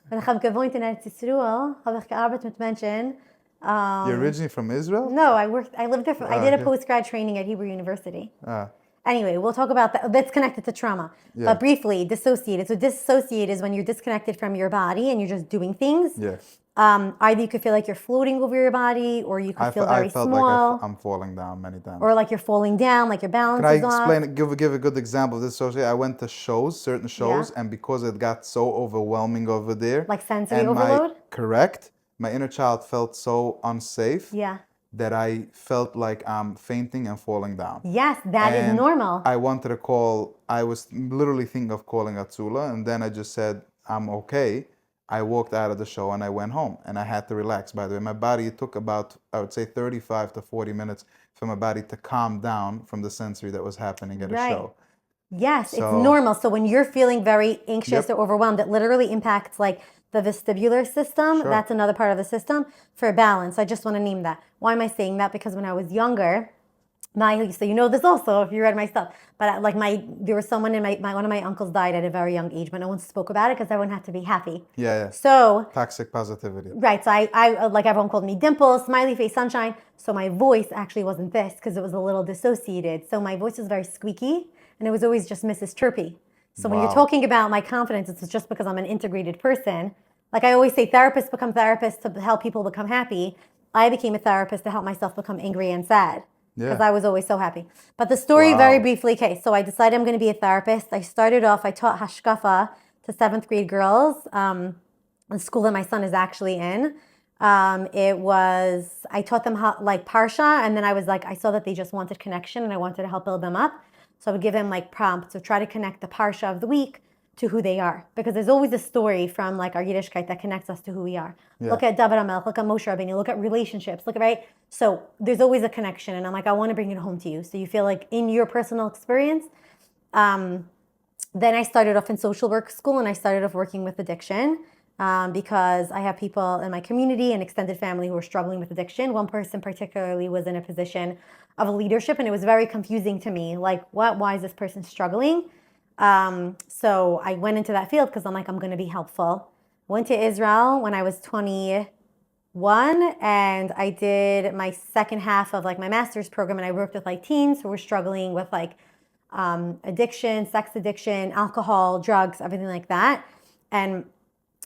Wenn ich habe gewohnt in Eretz Yisrael, habe ich gearbeitet mit Menschen. You're originally from Israel? No, I lived there. I did a okay. post-grad training at Hebrew University. Ah, Anyway, we'll talk about that. That's connected to trauma. Yeah. But briefly, dissociated. So dissociated is when you're disconnected from your body and you're just doing things. yeah. Either you could feel like you're floating over your body, or you could feel very I felt small, like I'm falling down many times. or like you're falling down, like your balance Can I is off. explain it? Give a good example of this. So I went to certain shows, Yeah. and because it got so overwhelming over there, Like sensory and overload? my inner child felt so unsafe Yeah. that I felt like I'm fainting and falling down. Yes, that is And normal. I wanted to call. I was literally thinking of calling Atsula, and then I just said I'm okay. I walked out of the show and I went home, and I had to relax. By the way, my body, it took about, I would say, 35 to 40 minutes for my body to calm down from the sensory that was happening at a Right. show. Yes, So- it's normal. So when you're feeling very anxious Yep. or overwhelmed, it literally impacts like the vestibular system. Sure. That's another part of the system for balance. I just want to name that. Why am I saying that? Because when I was younger, so you know this also if you read my stuff, but there was someone in one of my uncles died at a very young age, but no one spoke about it because everyone had to be happy. Yeah. So Toxic positivity. right, so I like everyone called me Dimple, smiley face, sunshine. So my voice actually wasn't this because it was a little dissociated. So my voice was very squeaky, and it was always just Mrs. Chirpy. So when you're Wow. talking about my confidence, it's just because I'm an integrated person. Like I always say, therapists become therapists to help people become happy. I became a therapist to help myself become angry and sad because Yeah. I was always so happy. But the story Wow. very briefly, okay, so I decided I'm going to be a therapist. I started off, I taught hashkafa to 7th grade girls, the school that my son is actually in. I taught them how, like Parsha, and then I saw that they just wanted connection and I wanted to help build them up. So I would give them like prompts to try to connect the Parsha of the week to who they are. Because there's always a story from like our Yiddishkeit that connects us to who we are. Yeah. Look at David HaMelech, look at Moshe Rabbeinu, look at relationships, look at, right? So there's always a connection. And I'm like, I want to bring it home to you. So you feel like in your personal experience. Then I started off in social work school and I started off working with addiction because I have people in my community and extended family who are struggling with addiction. One person particularly was in a position of leadership and it was very confusing to me. Like, why is this person struggling? So I went into that field because I'm like, I'm going to be helpful. Went to Israel when I was 21, and I did my second half of like my master's program, and I worked with like teens who were struggling with like addiction, sex addiction, alcohol, drugs, everything like that. And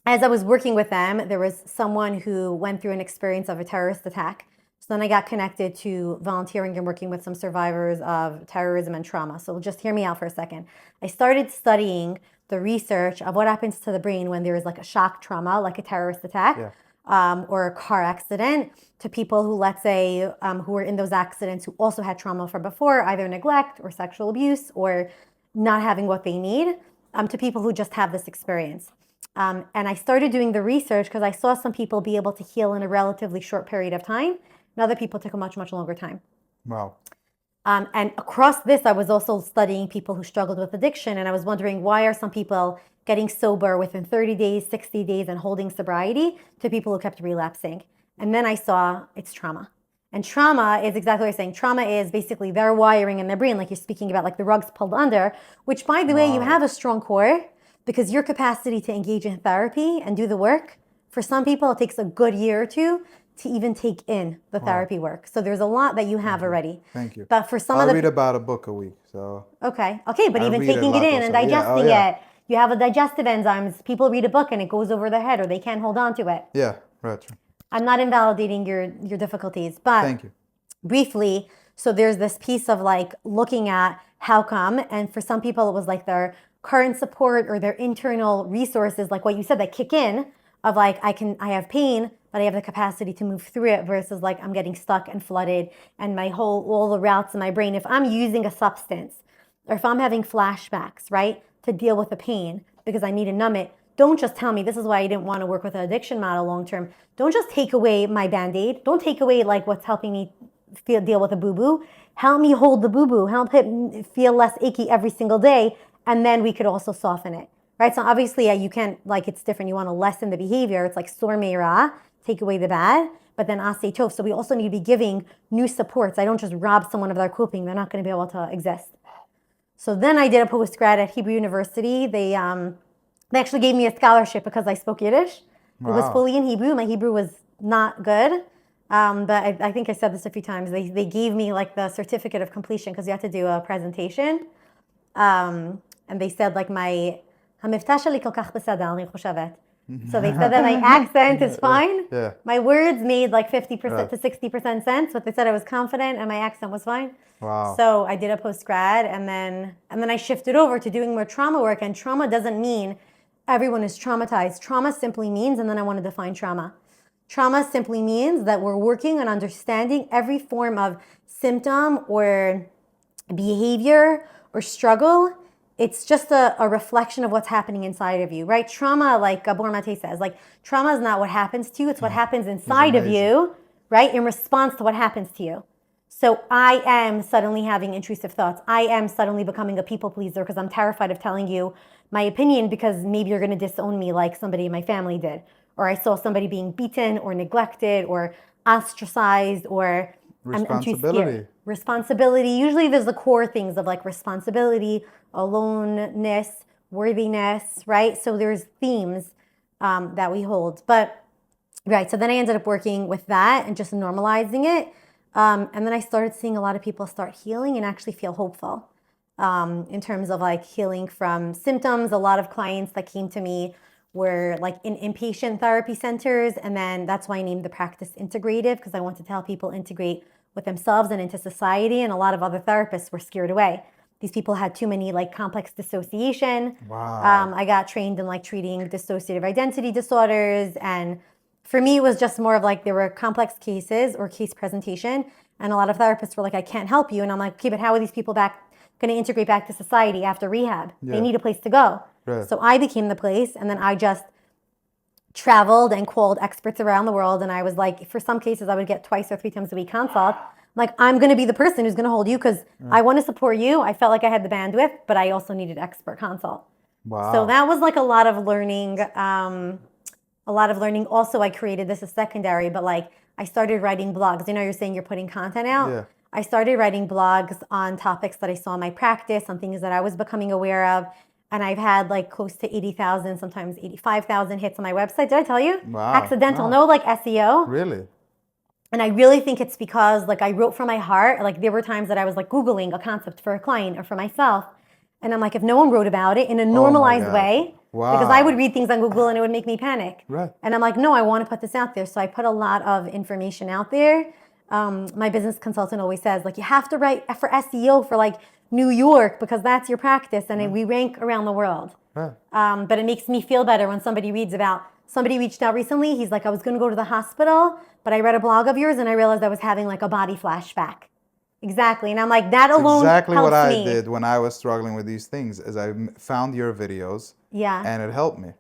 as I was working with them, there was someone who went through an experience of a terrorist attack. So then I got connected to volunteering and working with some survivors of terrorism and trauma. So just hear me out for a second. I started studying the research of what happens to the brain when there is like a shock trauma, like a terrorist attack, or a car accident, to people who, let's say, who were in those accidents who also had trauma from before, either neglect or sexual abuse or not having what they need, to people who just have this experience. And I started doing the research because I saw some people be able to heal in a relatively short period of time, and other people took a much, much longer time. Wow. And across this, I was also studying people who struggled with addiction, and I was wondering, why are some people getting sober within 30 days, 60 days, and holding sobriety, to people who kept relapsing? And then I saw it's trauma. And trauma is exactly what you're saying. Trauma is basically their wiring in their brain, like you're speaking about, like the rug's pulled under, which, by the way, you have a strong core, because your capacity to engage in therapy and do the work, for some people, it takes a good year or two to even take in the therapy work. So there's a lot that you have already. Thank you. But for some I of the read about a book a week, so. Okay, but I even read a taking it lot in and also. Yeah, oh, digesting yeah. it, you have a digestive enzymes. People read a book and it goes over their head, or they can't hold on to it. Yeah, right. I'm not invalidating your difficulties, but Thank you. briefly, so there's this piece of like looking at how come, and for some people it was like their current support or their internal resources, like what you said, that kick in, of like I have pain, but I have the capacity to move through it, versus like I'm getting stuck and flooded, and all the routes in my brain, if I'm using a substance or if I'm having flashbacks, right, to deal with the pain because I need to numb it, don't just tell me, this is why I didn't want to work with an addiction model long term. Don't just take away my Band-Aid. Don't take away like what's helping me deal with a boo-boo. Help me hold the boo-boo. Help it feel less achy every single day, and then we could also soften it, right? So obviously you can't, like, it's different. You want to lessen the behavior. It's like sor meira, take away the bad, but then asay tov. So we also need to be giving new supports. I don't just rob someone of their coping. They're not going to be able to exist. So then I did a postgrad at Hebrew University. They actually gave me a scholarship because I spoke Yiddish. It was fully in Hebrew. My Hebrew was not good. But I think I said this a few times. They gave me like the certificate of completion because you had to do a presentation. And they said like my המבטא שלי כל כך בסדר, אני חושבת. So they said that my accent is fine. Yeah. My words made like 50% to 60% sense, but they said I was confident and my accent was fine. Wow. So I did a postgrad, and then I shifted over to doing more trauma work. And trauma doesn't mean everyone is traumatized. Trauma simply means, and then I want to define trauma. Trauma simply means that we're working on understanding every form of symptom or behavior or struggle. It's just a reflection of what's happening inside of you, right? Trauma, like Gabor Mate says, like trauma is not what happens to you, it's what happens inside of you, right? In response to what happens to you. So I am suddenly having intrusive thoughts. I am suddenly becoming a people pleaser because I'm terrified of telling you my opinion because maybe you're going to disown me like somebody in my family did. Or I saw somebody being beaten or neglected or ostracized, or I'm too scared. Responsibility. Usually there's the core things of like responsibility, aloneness, worthiness, right? So there's themes that we hold. But, right, so then I ended up working with that and just normalizing it. And then I started seeing a lot of people start healing and actually feel hopeful in terms of like healing from symptoms. A lot of clients that came to me were like in inpatient therapy centers. And then that's why I named the practice integrative, because I wanted to help people integrate with themselves and into society. And a lot of other therapists were scared away. These people had too many like complex dissociation. Wow. I got trained in like treating dissociative identity disorders. And for me, it was just more of like there were complex cases or case presentation. And a lot of therapists were like, I can't help you. And I'm like, okay, but how are these people going to integrate back to society after rehab? Yeah. They need a place to go. Right. So I became the place. And then I just traveled and called experts around the world. And I was like, for some cases, I would get 2 or 3 times a week consult. Like, I'm going to be the person who's going to hold you because I want to support you. I felt like I had the bandwidth, but I also needed expert consult. Wow. So that was like a lot of learning. Also, I created this as secondary, but like I started writing blogs. You know, you're saying you're putting content out. Yeah. I started writing blogs on topics that I saw in my practice, on things that I was becoming aware of. And I've had like close to 80,000, sometimes 85,000 hits on my website. Did I tell you? Wow. Accidental, No. no like SEO. Really? And I really think it's because like I wrote from my heart. Like there were times that I was like Googling a concept for a client or for myself. And I'm like, if no one wrote about it in a Oh my normalized God. way, because I would Wow. read things on Google and it would make me panic. Right. And I'm like, no, I want to put this out there. So I put a lot of information out there. My business consultant always says, like, you have to write for SEO for like New York because that's your practice, and we rank around the world. Right. But it makes me feel better when somebody reads about, somebody reached out recently. He's like, I was going to go to the hospital, but I read a blog of yours and I realized I was having like a body flashback. Exactly. And I'm like, that It's alone exactly what helps I me. did when I was struggling with these things, is I found your videos Yeah. and it helped me.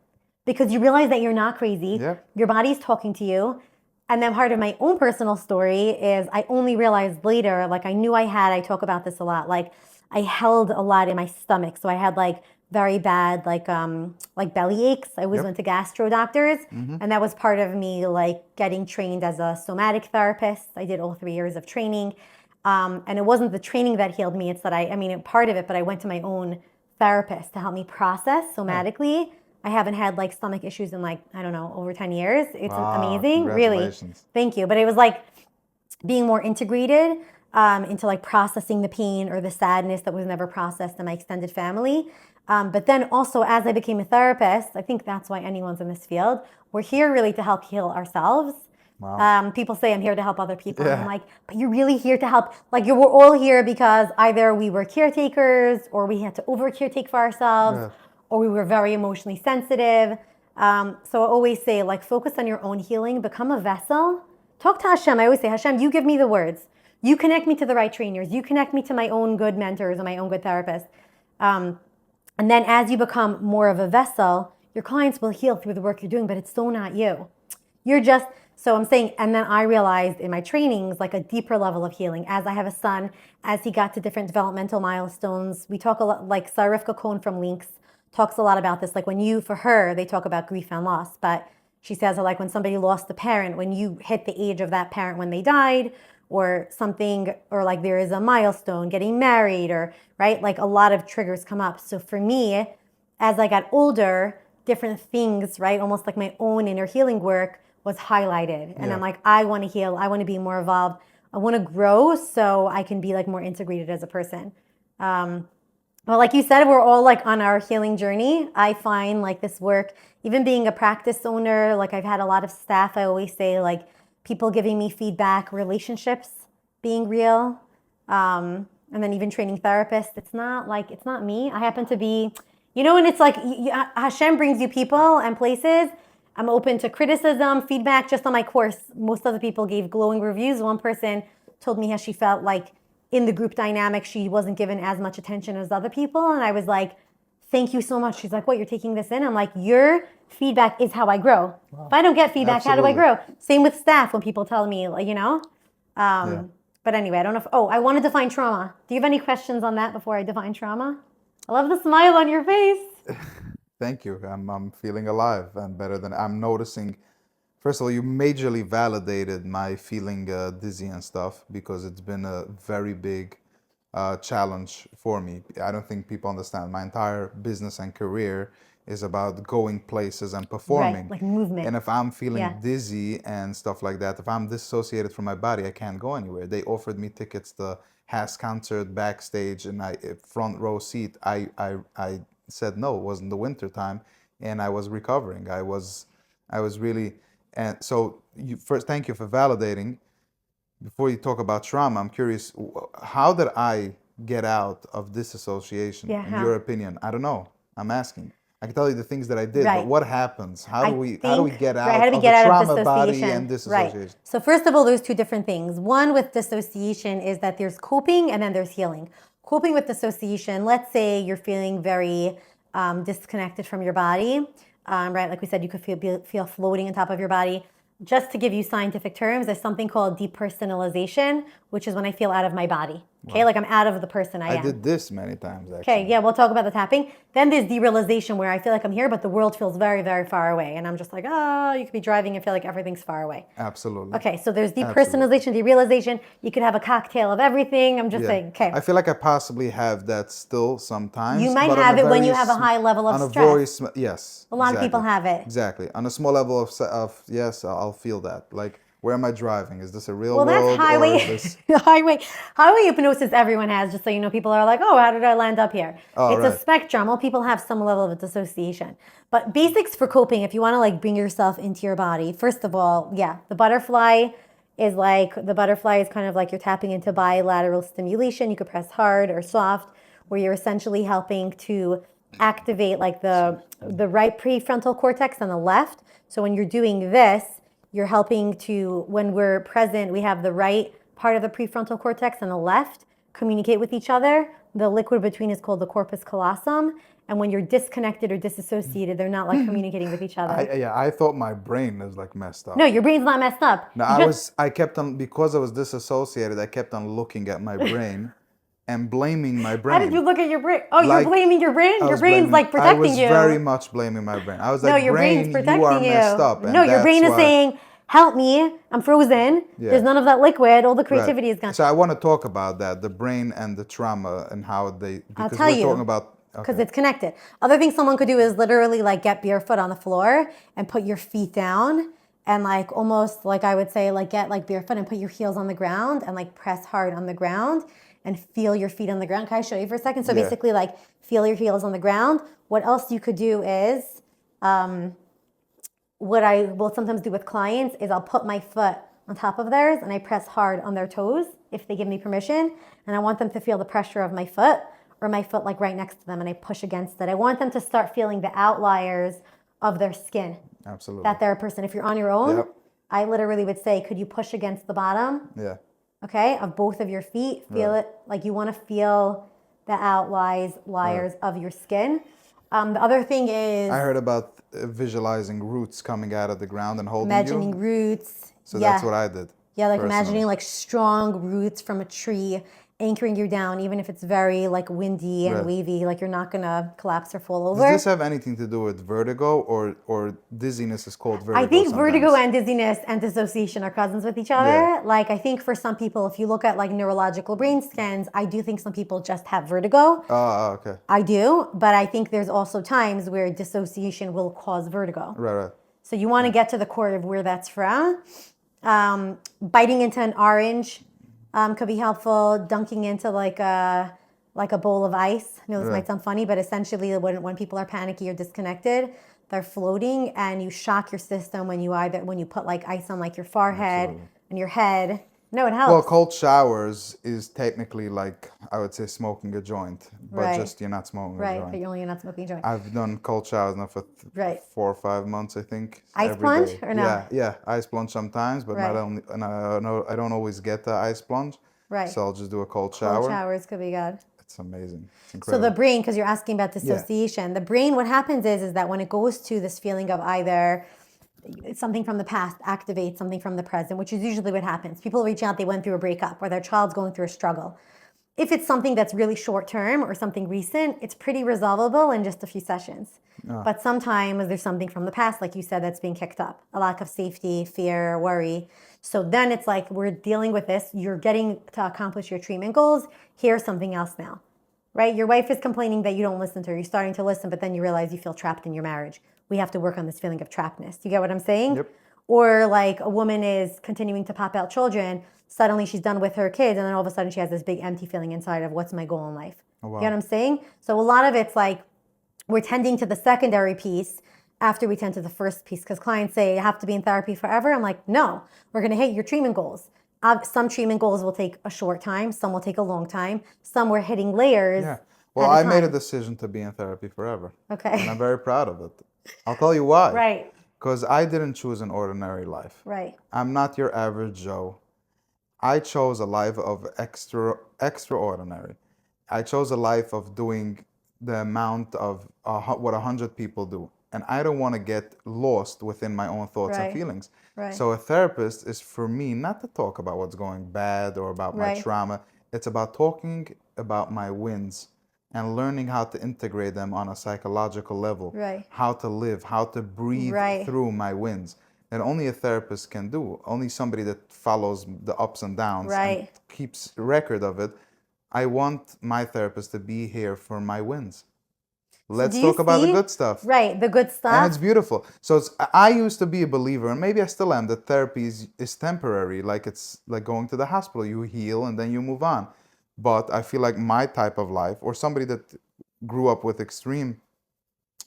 Because you realize that you're not crazy. Yeah. Your body's talking to you. And then part of my own personal story is I only realized later, like I knew I talk about this a lot, like I held a lot in my stomach. So I had like very bad like belly aches. I always Yep. went to gastro doctors. And that was part of me like getting trained as a somatic therapist. I did all 3 years of training. And it wasn't the training that healed me. It's that I mean, part of it, but I went to my own therapist to help me process somatically. I haven't had like stomach issues in like, I don't know, over 10 years. It's amazing, really. Congratulations. Thank you. But it was like being more integrated into like processing the pain or the sadness that was never processed in my extended family. But then also as I became a therapist, I think that's why anyone's in this field, we're here really to help heal ourselves. Wow. People say I'm here to help other people. Yeah. And I'm like, but you're really here to help. Like we're all here because either we were caretakers or we had to over caretake for ourselves. Yeah. Or we were very emotionally sensitive. So I always say, like, focus on your own healing, become a vessel. Talk to Hashem. I always say, Hashem, you give me the words. You connect me to the right trainers. You connect me to my own good mentors and my own good therapists. And then as you become more of a vessel, your clients will heal through the work you're doing, but it's still not you. You're just, so I'm saying, and then I realized in my trainings, like a deeper level of healing. As I have a son, as he got to different developmental milestones, we talk a lot, like Sarifka Cohn from Links talks a lot about this. Like when you, for her, they talk about grief and loss, but she says like when somebody lost a parent, when you hit the age of that parent when they died or something, or like there is a milestone, getting married or, right? Like a lot of triggers come up. So for me, as I got older, different things, right? Almost like my own inner healing work was highlighted. And I'm like, I want to heal. I want to be more evolved. I want to grow so I can be like more integrated as a person. Well, like you said, we're all like on our healing journey. I find like this work, even being a practice owner, like I've had a lot of staff, I always say like people giving me feedback, relationships being real, and then even training therapists. It's not me. I happen to be, and it's like Hashem brings you people and places. I'm open to criticism, feedback. Just on my course, most of the people gave glowing reviews. One person told me how she felt like in the group dynamic, she wasn't given as much attention as other people. And I was like, thank you so much. She's like, what, you're taking this in? I'm like, your feedback is how I grow. Wow. If I don't get feedback, Absolutely. how do I grow? Same with staff when people tell me, like, But anyway, I don't know if, I want to define trauma. Do you have any questions on that before I define trauma? I love the smile on your face. Thank you. I'm feeling alive and better than I'm noticing. First of all, you majorly validated my feeling dizzy and stuff because it's been a very big challenge for me. I don't think people understand. My entire business and career is about going places and performing. Right, like movement. And if I'm feeling dizzy and stuff like that, if I'm dissociated from my body, I can't go anywhere. They offered me tickets to Has concert backstage and front row seat. I said no. It wasn't the winter time, and I was recovering. I was really. And so, first, thank you for validating. Before you talk about trauma, I'm curious, how did I get out of this association? In your opinion, I don't know. I'm asking. I can tell you the things that I did, but what happens? How do we get out of the trauma body and disassociation? Right. So first of all, there's two different things. One with dissociation is that there's coping and then there's healing. Coping with dissociation, let's say you're feeling very disconnected from your body. Right, like we said, you could feel floating on top of your body. Just to give you scientific terms, there's something called depersonalization, which is when I feel out of my body. Okay, like I'm out of the person I I am. did this many times Okay, actually. yeah, we'll talk about the tapping. Then there's derealization where I feel like I'm here, but the world feels very, very far away. And I'm just like, oh, you could be driving and feel like everything's far away. Absolutely. Okay, so there's Absolutely. depersonalization, derealization. You could have a cocktail of everything. I'm just Yeah. saying, okay. I feel like I possibly have that still sometimes, You might but on a have it when very you have a high level of on a stress. yes, A lot of people exactly. have it. Exactly. On a small level of yes, I'll feel that. Like, where am I driving? Is this a real Well, that's world or highway, is this highway hypnosis. Everyone has, just so you know. People are like, "Oh, how did I land up here?" Oh, It's a right. spectrum. All people have some level of dissociation. But basics for coping, if you want to like bring yourself into your body, first of all, yeah, the butterfly is kind of like you're tapping into bilateral stimulation. You could press hard or soft, where you're essentially helping to activate like the right prefrontal cortex on the left. So when you're doing this, you're helping to, when we're present, we have the right part of the prefrontal cortex and the left communicate with each other. The liquid between is called the corpus callosum. And when you're disconnected or disassociated, they're not like communicating with each other. I thought my brain was like messed No, up. your brain's not messed up. No, You just, I kept on, because I was disassociated, I kept on looking at my brain and blaming my how did you brain. look at your brain? Oh, you're Like, blaming your brain? Your brain's like I protecting was very you. much blaming my brain. I was No, like, your brain's brain, you are protecting messed you. up. No, And your that's brain is why, saying, help me. I'm frozen. yeah, There's none of that liquid. All the right. creativity is gone. So I want to talk about that, the brain and the trauma and how they, I'll because tell we're talking you, about, because okay, it's connected. Other things someone could do is literally like get barefoot on the floor and put your feet down and like almost like I would say like get like barefoot and put your heels on the ground and like press hard on the ground and feel your feet on the ground. Can I show you for a second? So yeah, basically like feel your heels on the ground. What else you could do is what I will sometimes do with clients is I'll put my foot on top of theirs and I press hard on their toes if they give me permission. And I want them to feel the pressure of my foot or my foot like right next to them and I push against it. I want them to start feeling the outliers of their skin absolutely. that they're a person. If you're on your own, Yep. I literally would say, could you push against the bottom, Yeah. okay, of both of your feet? Feel Right. it like you want to feel the outliers of your skin. The other thing is I heard about visualizing roots coming out of the ground and holding imagining you. roots. So that's Yeah. what I did. Yeah, like Personally. imagining like strong roots from a tree anchoring you down, even if it's very like windy and Right. wavy, like you're not gonna collapse or fall Does over. this have anything to do with vertigo or dizziness is called vertigo I think vertigo sometimes? and dizziness and dissociation are cousins with each Yeah. other. Like I think for some people, if you look at like neurological brain scans, I do think some people just have vertigo. Okay. I do, but I think there's also times where dissociation will cause vertigo. Right. So you want to get to the core of where that's from. Biting into an orange could be helpful. Dunking into like a bowl of ice. I know this Right. might sound funny, but essentially when people are panicky or disconnected, they're floating, and you shock your system when you put like ice on like your forehead Absolutely. and your head. No, it Well, helps. cold showers is technically like, I would say, smoking a joint, but Right. just you're not smoking a Right, joint. but you're not smoking a joint. I've done cold showers now for Right. 4 or 5 months, I think. Ice every plunge day. or no? Yeah, ice plunge sometimes, but not Right. only, and I don't always get the ice plunge. Right. So I'll just do a cold Cold shower. showers could be good. It's amazing. It's So incredible. the brain, because you're asking about dissociation, the brain, what happens is that when it goes to this feeling of either something from the past activates something from the present, which is usually what happens. People reach out, they went through a breakup or their child's going through a struggle. If it's something that's really short term or something recent, it's pretty resolvable in just a few sessions. But sometimes there's something from the past, like you said, that's being kicked up. A lack of safety, fear, worry. So then it's like, we're dealing with this. You're getting to accomplish your treatment goals. Here's something else now, right? Your wife is complaining that you don't listen to her. You're starting to listen, but then you realize you feel trapped in your marriage. We have to work on this feeling of trappedness. You get what I'm saying? Yep. Or like a woman is continuing to pop out children. Suddenly she's done with her kids, and then all of a sudden she has this big empty feeling inside of what's my goal in life. Oh, wow. You know what I'm saying? So a lot of it's like we're tending to the secondary piece after we tend to the first piece, because clients say you have to be in therapy forever. I'm like, no, we're going to hit your treatment goals. Some treatment goals will take a short time. Some will take a long time. Some we're hitting layers. Yeah. Well, at I a made a time. decision to be in therapy forever. Okay. And I'm very proud of it. I'll tell you why. Right. Because I didn't choose an ordinary life. Right. I'm not your average Joe. I chose a life of extraordinary. I chose a life of doing the amount of what 100 people do. And I don't want to get lost within my own thoughts Right. and feelings. Right. So a therapist is for me not to talk about what's going bad or about my Right. trauma. It's about talking about my wins and learning how to integrate them on a psychological level, Right. how to live, how to breathe Right. through my wins. And only a therapist can do, only somebody that follows the ups and downs and Right. keeps record of it. I want my therapist to be here for my wins. So Let's do you talk about the see, good stuff. right, the good And it's stuff? beautiful. So I used to be a believer, and maybe I still am, that therapy is temporary. Like it's like going to the hospital. You heal and then you move on. But I feel like my type of life, or somebody that grew up with extreme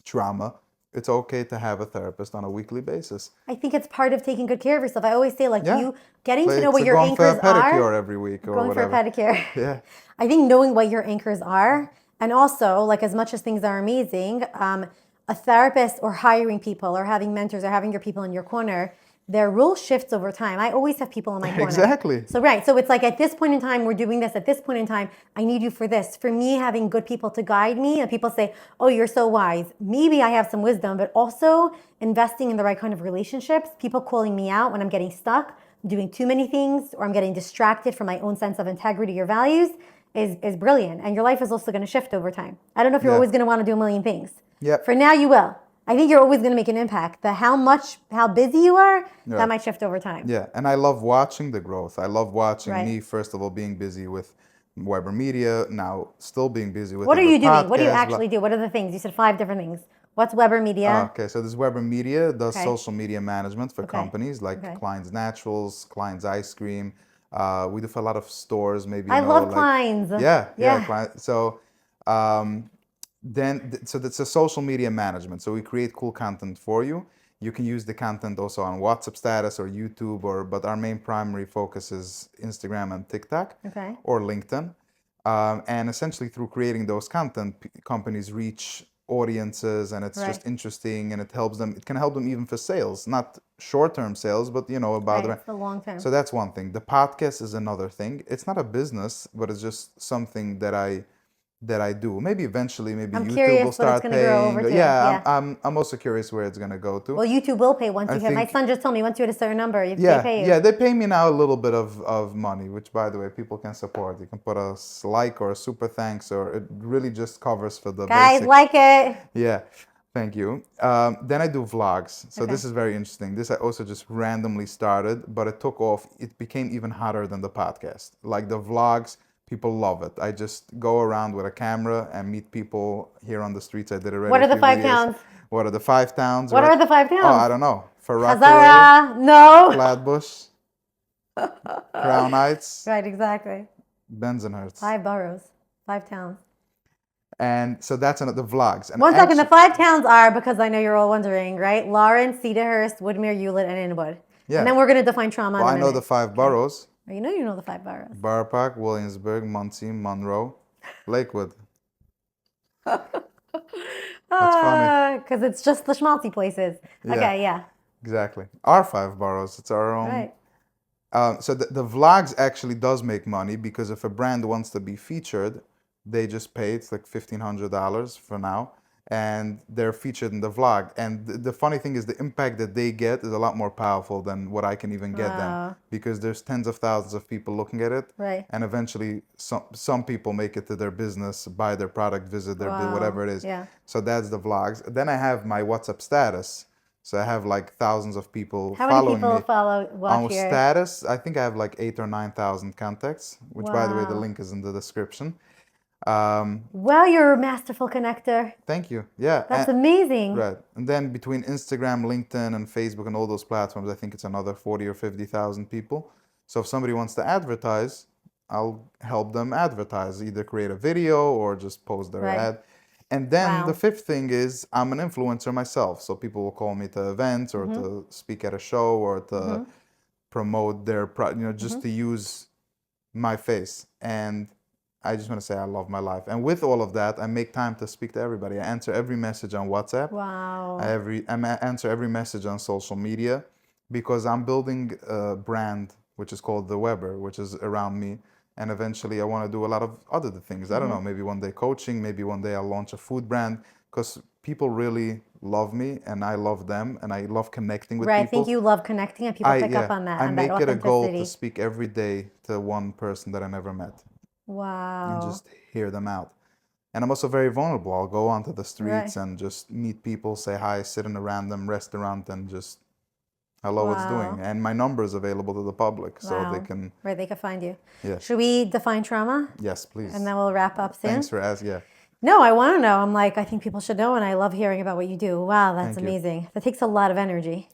trauma, it's okay to have a therapist on a weekly basis. I think it's part of taking good care of yourself. I always say, like, Yeah. you getting to Like know it's what like your going for a anchors are, pedicure every week or going for a whatever. pedicure. Yeah. I think knowing what your anchors are, and also, like, as much as things are amazing, a therapist or hiring people or having mentors or having your people in your corner, their role shifts over time. I always have people in my corner. Exactly. So, right. So it's like at this point in time, we're doing this. At this point in time, I need you for this. For me, having good people to guide me, and people say, oh, you're so wise. Maybe I have some wisdom, but also investing in the right kind of relationships, people calling me out when I'm getting stuck, doing too many things, or I'm getting distracted from my own sense of integrity or values is brilliant. And your life is also going to shift over time. I don't know if you're Yeah. always going to want to do a million things. Yep. For now, you will. I think you're always going to make an impact. But how busy you are, Yeah. that might shift over time. Yeah, and I love watching the growth. I love watching Right. me, first of all, being busy with Weber Media, now still being busy with What are the you doing? What do you podcast. actually do? What are the things? You said 5 different things. What's Weber Media? Okay, so this Weber Media does Okay. social media management for Okay. companies like Okay. Klein's Naturals, Klein's Ice Cream. We do for a lot of stores, maybe I love Klein's. yeah, Klein. So so that's a social media management. So we create cool content for you. You can use the content also on WhatsApp status or YouTube, but our main primary focus is Instagram and TikTok Okay. or LinkedIn. And essentially through creating those content, companies reach audiences, and it's Right. just interesting, and it helps them. It can help them even for sales, not short-term sales, but about Right. It's the long term. So that's one thing. The podcast is another thing. It's not a business, but it's just something that I do. Maybe eventually, maybe I'm YouTube curious will what it's start going to grow over paying. to. Yeah, Yeah. I'm also curious where it's gonna go to. Well, YouTube will pay once I you hit. My think, son just told me once you hit a certain number, they yeah, pay you. yeah, they pay me now a little bit of money, which by the way, people can support. You can put a like or a super thanks, or it really just covers for the Guys, basic. like it. Yeah, thank you. Then I do vlogs. So Okay. this is very interesting. This I also just randomly started, but it took off. It became even hotter than the podcast. Like the vlogs, people love it. I just go around with a camera and meet people here on the streets. I did already What a are the few 5 videos. towns? What are the 5 towns? What Right? are the 5 Oh, towns? I don't know. Rockaway, Hazara. No. Flatbush, Crown Heights, Right, exactly. Bensonhurst. 5 boroughs, 5 towns. And so that's another vlogs. And One second, the actually, 5 towns are, because I know you're all wondering, right? Lawrence, Cedarhurst, Woodmere, Hewlett, and Inwood. yeah. And then we're going to define trauma Well, in a I know minute. the 5 boroughs. You know the 5 boroughs. Borough Park, Williamsburg, Muncie, Monroe, Lakewood. That's funny. Because it's just the schmaltzy places. Yeah. Okay, yeah. Exactly. Our 5 boroughs. It's our own. Right. So the vlogs actually does make money, because if a brand wants to be featured, they just pay. It's like $1,500 for now, and they're featured in the vlog. And the funny thing is, the impact that they get is a lot more powerful than what I can even get them, because there's tens of thousands of people looking at it, Right. and eventually some people make it to their business, buy their product, visit their Wow. whatever it is. Yeah. So that's the vlogs. Then I have my WhatsApp status. So I have like thousands of people How many following people me. watch On your... status, I think I have like 8 or 9,000 contacts, which by the way, the Wow. link is in the description. Well, you're a masterful connector. Thank you. Yeah. That's amazing. Right. And then between Instagram, LinkedIn, and Facebook and all those platforms, I think it's another 40 or 50,000 people. So if somebody wants to advertise, I'll help them advertise, either create a video or just post their Right. ad. And then Wow. the fifth thing is I'm an influencer myself. So people will call me to events or to speak at a show or to promote their just to use my face. And I just want to say I love my life. And with all of that, I make time to speak to everybody. I answer every message on WhatsApp. Wow. I answer every message on social media, because I'm building a brand which is called The Weber, which is around me. And eventually I want to do a lot of other things. I don't know, maybe one day coaching, maybe one day I'll launch a food brand, because people really love me and I love them and I love connecting with Right. I people. think you love connecting, and people pick up on that. I and that make it a goal to authenticity. speak every day to one person that I never met. and Wow. just hear them out. And I'm also very vulnerable. I'll go onto the streets Right. and just meet people, say hi, sit in a random restaurant, and just hello, what's doing? Wow. And my number is available to the public, so they Wow. can. Right, they could find you. Yes, Should we define trauma? yes, And please. then we'll wrap up Thanks soon. for asking. Yeah, No, I want to know. I'm like, I think people should know, and I love hearing about what you do. Wow, that's thank you. amazing. That takes a lot of energy.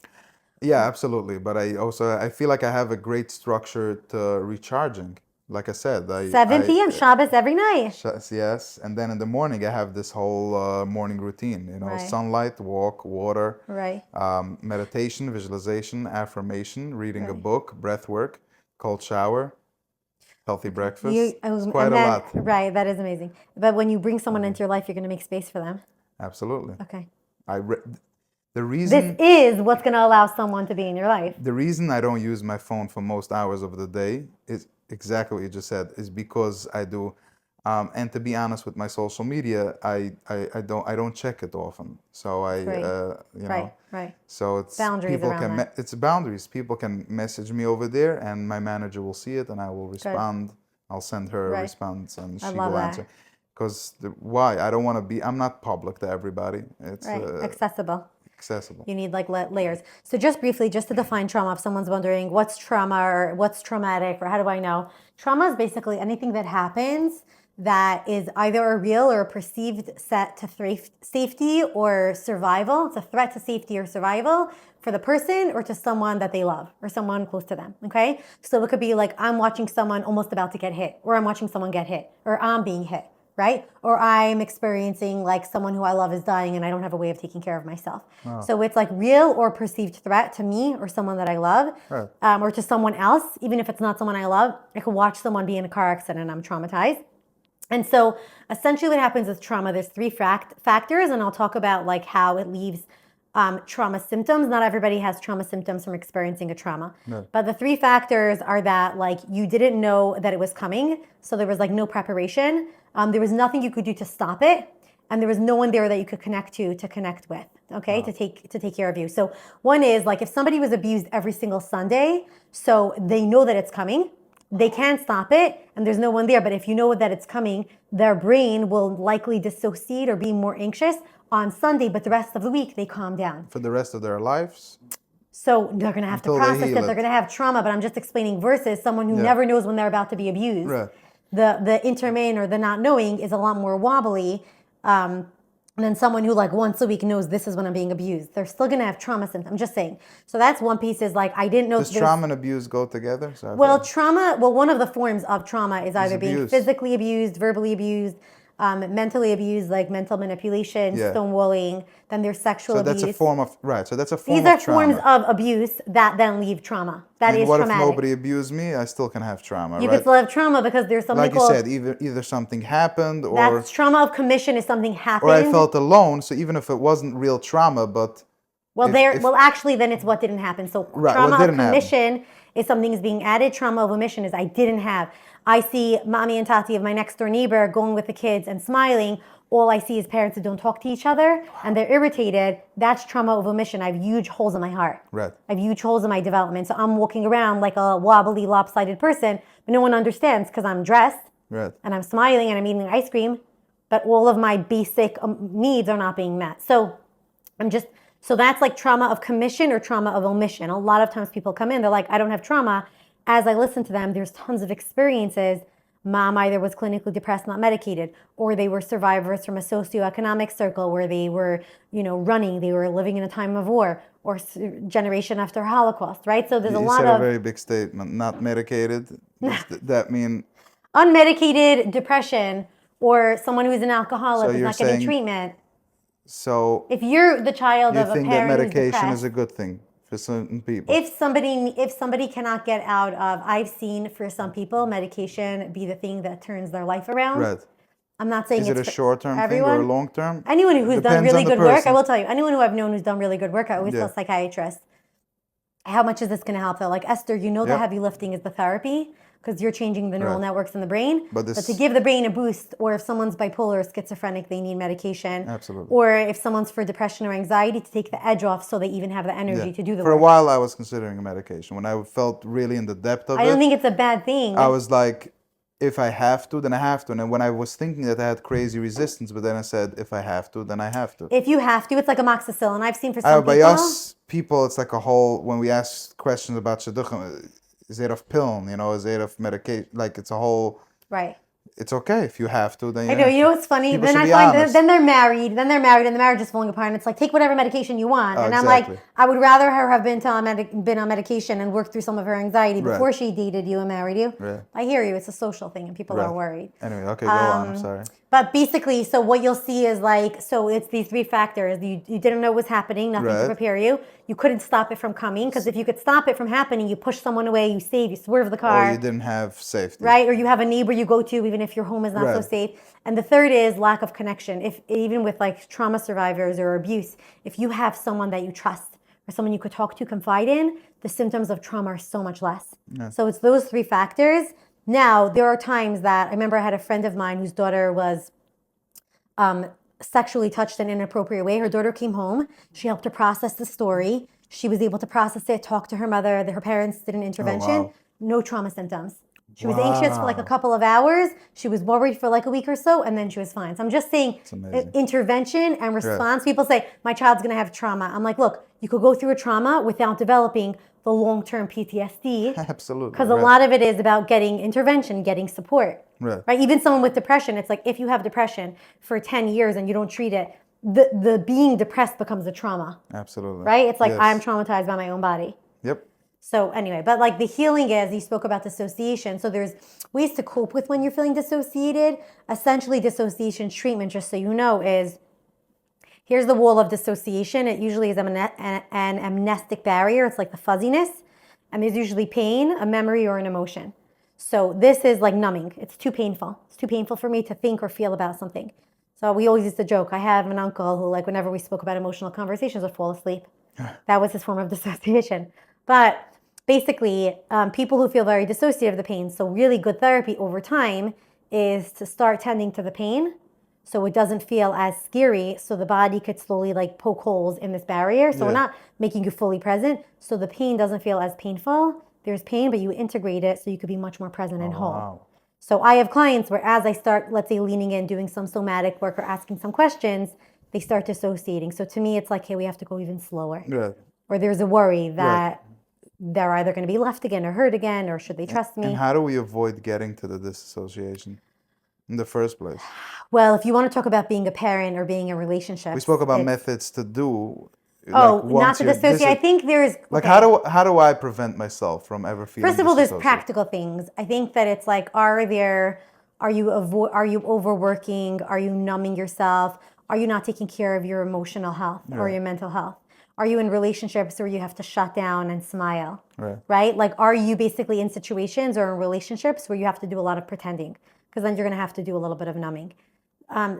Yeah, absolutely. But I feel like I have a great structure to recharging. Like I said, 7 p.m. Shabbos every night. yes, and then in the morning I have this whole morning routine. You know, Right. sunlight, walk, water, Right. meditation, visualization, affirmation, reading a Right. book, breath work, cold shower, healthy breakfast. You It's quite and a then lot. right, that is amazing. But when you bring someone into your life, you're going to make space for them. Absolutely. Okay. I re- the This reason is what's going to allow someone to be in your life. the reason I don't use my phone for most hours of the day is exactly what you just said, is because I do. And to be honest with my social media, I don't check it often. So Right. you know, Right. Right. so it's Boundaries people around can that. it's boundaries. People can message me over there, and my manager will see it, and I will respond. I'll send her a Right. response, and I she love will that. answer. Because why? I don't want to be. I'm not public to everybody. It's Right. Accessible. accessible. You need like layers. So just briefly, just to define trauma, if someone's wondering what's trauma or what's traumatic or how do I know? Trauma is basically anything that happens that is either a real or a perceived threat to safety or survival. It's a threat to safety or survival for the person or to someone that they love or someone close to them, okay? So it could be like I'm watching someone almost about to get hit, or I'm watching someone get hit, or I'm being hit, right? Or I'm experiencing like someone who I love is dying and I don't have a way of taking care of myself. So it's like real or perceived threat to me or someone that I love, Right. or to someone else, even if it's not someone I love. I could watch someone be in a car accident and I'm traumatized. And so essentially what happens with trauma, there's three factors, and I'll talk about like how it leaves trauma symptoms. Not everybody has trauma symptoms from experiencing a trauma. No. But the three factors are that like you didn't know that it was coming, so there was like no preparation. There was nothing you could do to stop it, and there was no one there that you could connect to connect with, okay, to take care of you. So one is like if somebody was abused every single Sunday, so they know that it's coming, they can't stop it, and there's no one there. But if you know that it's coming, their brain will likely dissociate or be more anxious on Sunday, but the rest of the week they calm down. For the rest of their lives. So they're going to have to Until they process it. heal They're it. going to have trauma, but I'm just explaining versus someone who Yeah. never knows when they're about to be abused. Right. The intermittent or the not knowing is a lot more wobbly than someone who like once a week knows this is when I'm being abused. They're still going to have trauma symptoms. I'm just saying. So that's one piece is like I didn't know. Does trauma and abuse go together? Sorry, Well, one of the forms of trauma is either being abuse. physically abused, verbally abused, mentally abused, like mental manipulation, Yeah. stonewalling. Then there's sexual so abuse. that's a form of So that's a form These of are trauma. forms of abuse that then leave trauma. That And is what traumatic. if nobody abused me? I still can have trauma, You right? could still have trauma because there's something Like you called said, either something happened or that's trauma of commission is something happened. or I felt alone. So even if it wasn't real trauma, but Well, if- actually, then it's what didn't happen. So Right, trauma what of didn't happen. commission is something is being added. Trauma of omission is I didn't have. I see mommy and tati of my next door neighbor going with the kids and smiling. All I see is parents who don't talk to each other and they're irritated. That's trauma of omission. I have huge holes in my heart. Right. I have huge holes in my development. So I'm walking around like a wobbly, lopsided person, but no one understands because I'm dressed right, and I'm smiling and I'm eating ice cream, but all of my basic needs are not being met. So that's like trauma of commission or trauma of omission. A lot of times people come in, they're like, I don't have trauma. As I listen to them, there's tons of experiences. Mom either was clinically depressed, not medicated, or they were survivors from a socioeconomic circle where they were, running, they were living in a time of war, or generation after Holocaust, right? So there's a you lot said of a very big statement. Not medicated. Does that mean? unmedicated depression, or someone who's an alcoholic So is you're not getting saying- treatment. So If you're the child you of a think that parent who's medication depressed, is a good thing for certain people? if somebody cannot get out of, I've seen for some people medication be the thing that turns their life around. Right. I'm not saying Is it it's a for short-term thing or everyone. a long-term? Anyone who's done Depends really on the good work, I person. will tell you, anyone who I've known who's done really good work, I always Yeah. tell psychiatrists, how much is this going to help? They're like, Esther, the Yeah. heavy lifting is the therapy because you're changing the neural Right. networks in the brain. But But this- to give the brain a boost, or if someone's bipolar or schizophrenic, they need medication. Absolutely. Or if someone's for depression or anxiety, to take the edge off so they even have the energy to do the For work. a while, I was considering a medication. When I felt really in the depth of I it, don't think it's a bad thing. I was like, if I have to, then I have to. And then when I was thinking that I had crazy resistance, but then I said, if I have to, then I have to. If you have to, it's like amoxicillin. I've seen for some By people. us people, it's like a whole, when we ask questions about shidduchim, is it of pill, is it of medication? Like it's a whole, Right. it's okay if you have to, then you I know. have You know to. what's funny? People Then should I be find honest. then they're married. Then they're married, and the marriage is falling apart. And it's like, take whatever medication you want. Oh, And I'm exactly. like, I would rather her have been on medication and worked through some of her anxiety Right. before she dated you and married you. Right. I hear you. It's a social thing, and people are Right. worried. Anyway, okay, go on. I'm sorry. But basically, so what you'll see is like, so it's these three factors. You didn't know what was happening, nothing to Right. prepare you. You couldn't stop it from coming, because if you could stop it from happening, you push someone away, you save, you swerve the car. Or you didn't have safety. Right? Or you have a neighbor you go to, even if your home is not so Right. safe. And the third is lack of connection. If even with like trauma survivors or abuse, if you have someone that you trust or someone you could talk to, confide in, the symptoms of trauma are so much less. Yeah. So it's those three factors. Now, there are times that I remember I had a friend of mine whose daughter was sexually touched in an inappropriate way. Her daughter came home. She helped her process the story. She was able to process it, talk to her mother. Her parents did an intervention. wow. No trauma symptoms. She was anxious for like a couple of hours. She was worried for like a week or so, and then she was fine. So I'm just saying amazing. intervention and response. People say, my child's going to have trauma. I'm like, look, you could go through a trauma without developing the long-term PTSD. Absolutely. Because a lot of it is about getting intervention, getting support. Right. Even someone with depression, it's like if you have depression for 10 years and you don't treat it, the being depressed becomes a trauma. Absolutely. Right? It's like Yes. I'm traumatized by my own body. Yep. So anyway, but like the healing is, you spoke about dissociation. So there's ways to cope with when you're feeling dissociated. Essentially, dissociation treatment, just so you know, is here's the wall of dissociation. It usually is an amnestic barrier. It's like the fuzziness. And there's usually pain, a memory, or an emotion. So this is like numbing. It's too painful. It's too painful for me to think or feel about something. So we always used to joke. I have an uncle who, like, whenever we spoke about emotional conversations, would fall asleep. That was his form of dissociation. But basically, people who feel very dissociative of the pain, so really good therapy over time is to start tending to the pain so it doesn't feel as scary, so the body could slowly like poke holes in this barrier. So we're not making you fully present, so the pain doesn't feel as painful. There's pain, but you integrate it so you could be much more present and whole. Wow. So I have clients where as I start, let's say, leaning in, doing some somatic work or asking some questions, they start dissociating. So to me, it's like, hey, we have to go even slower. Right. Or there's a worry that they're either going to be left again or hurt again, or should they trust me? And how do we avoid getting to the disassociation in the first place? Well, if you want to talk about being a parent or being in a relationship. We spoke about methods to do. Not to dissociate. I think there's... Like, how do I prevent myself from ever feeling First of all, there's disassociated? practical things. I think that it's like, are you overworking? Are you numbing yourself? Are you not taking care of your emotional health or your mental health? Are you in relationships where you have to shut down and smile? Right? Like, are you basically in situations or in relationships where you have to do a lot of pretending? Because then you're going to have to do a little bit of numbing.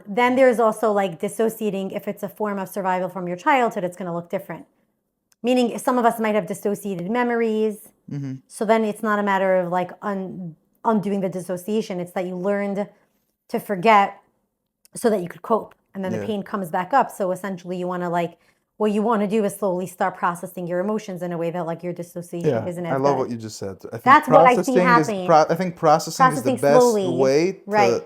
Then there's also like dissociating. If it's a form of survival from your childhood, it's going to look different. Meaning some of us might have dissociated memories. Mm-hmm. So then it's not a matter of like undoing the dissociation. It's that you learned to forget so that you could cope. And then the pain comes back up. So essentially you want to like, what you want to do is slowly start processing your emotions in a way that like your dissociation isn't as I love good. what you just said. I think That's what I see happening. I think processing is the best slowly. way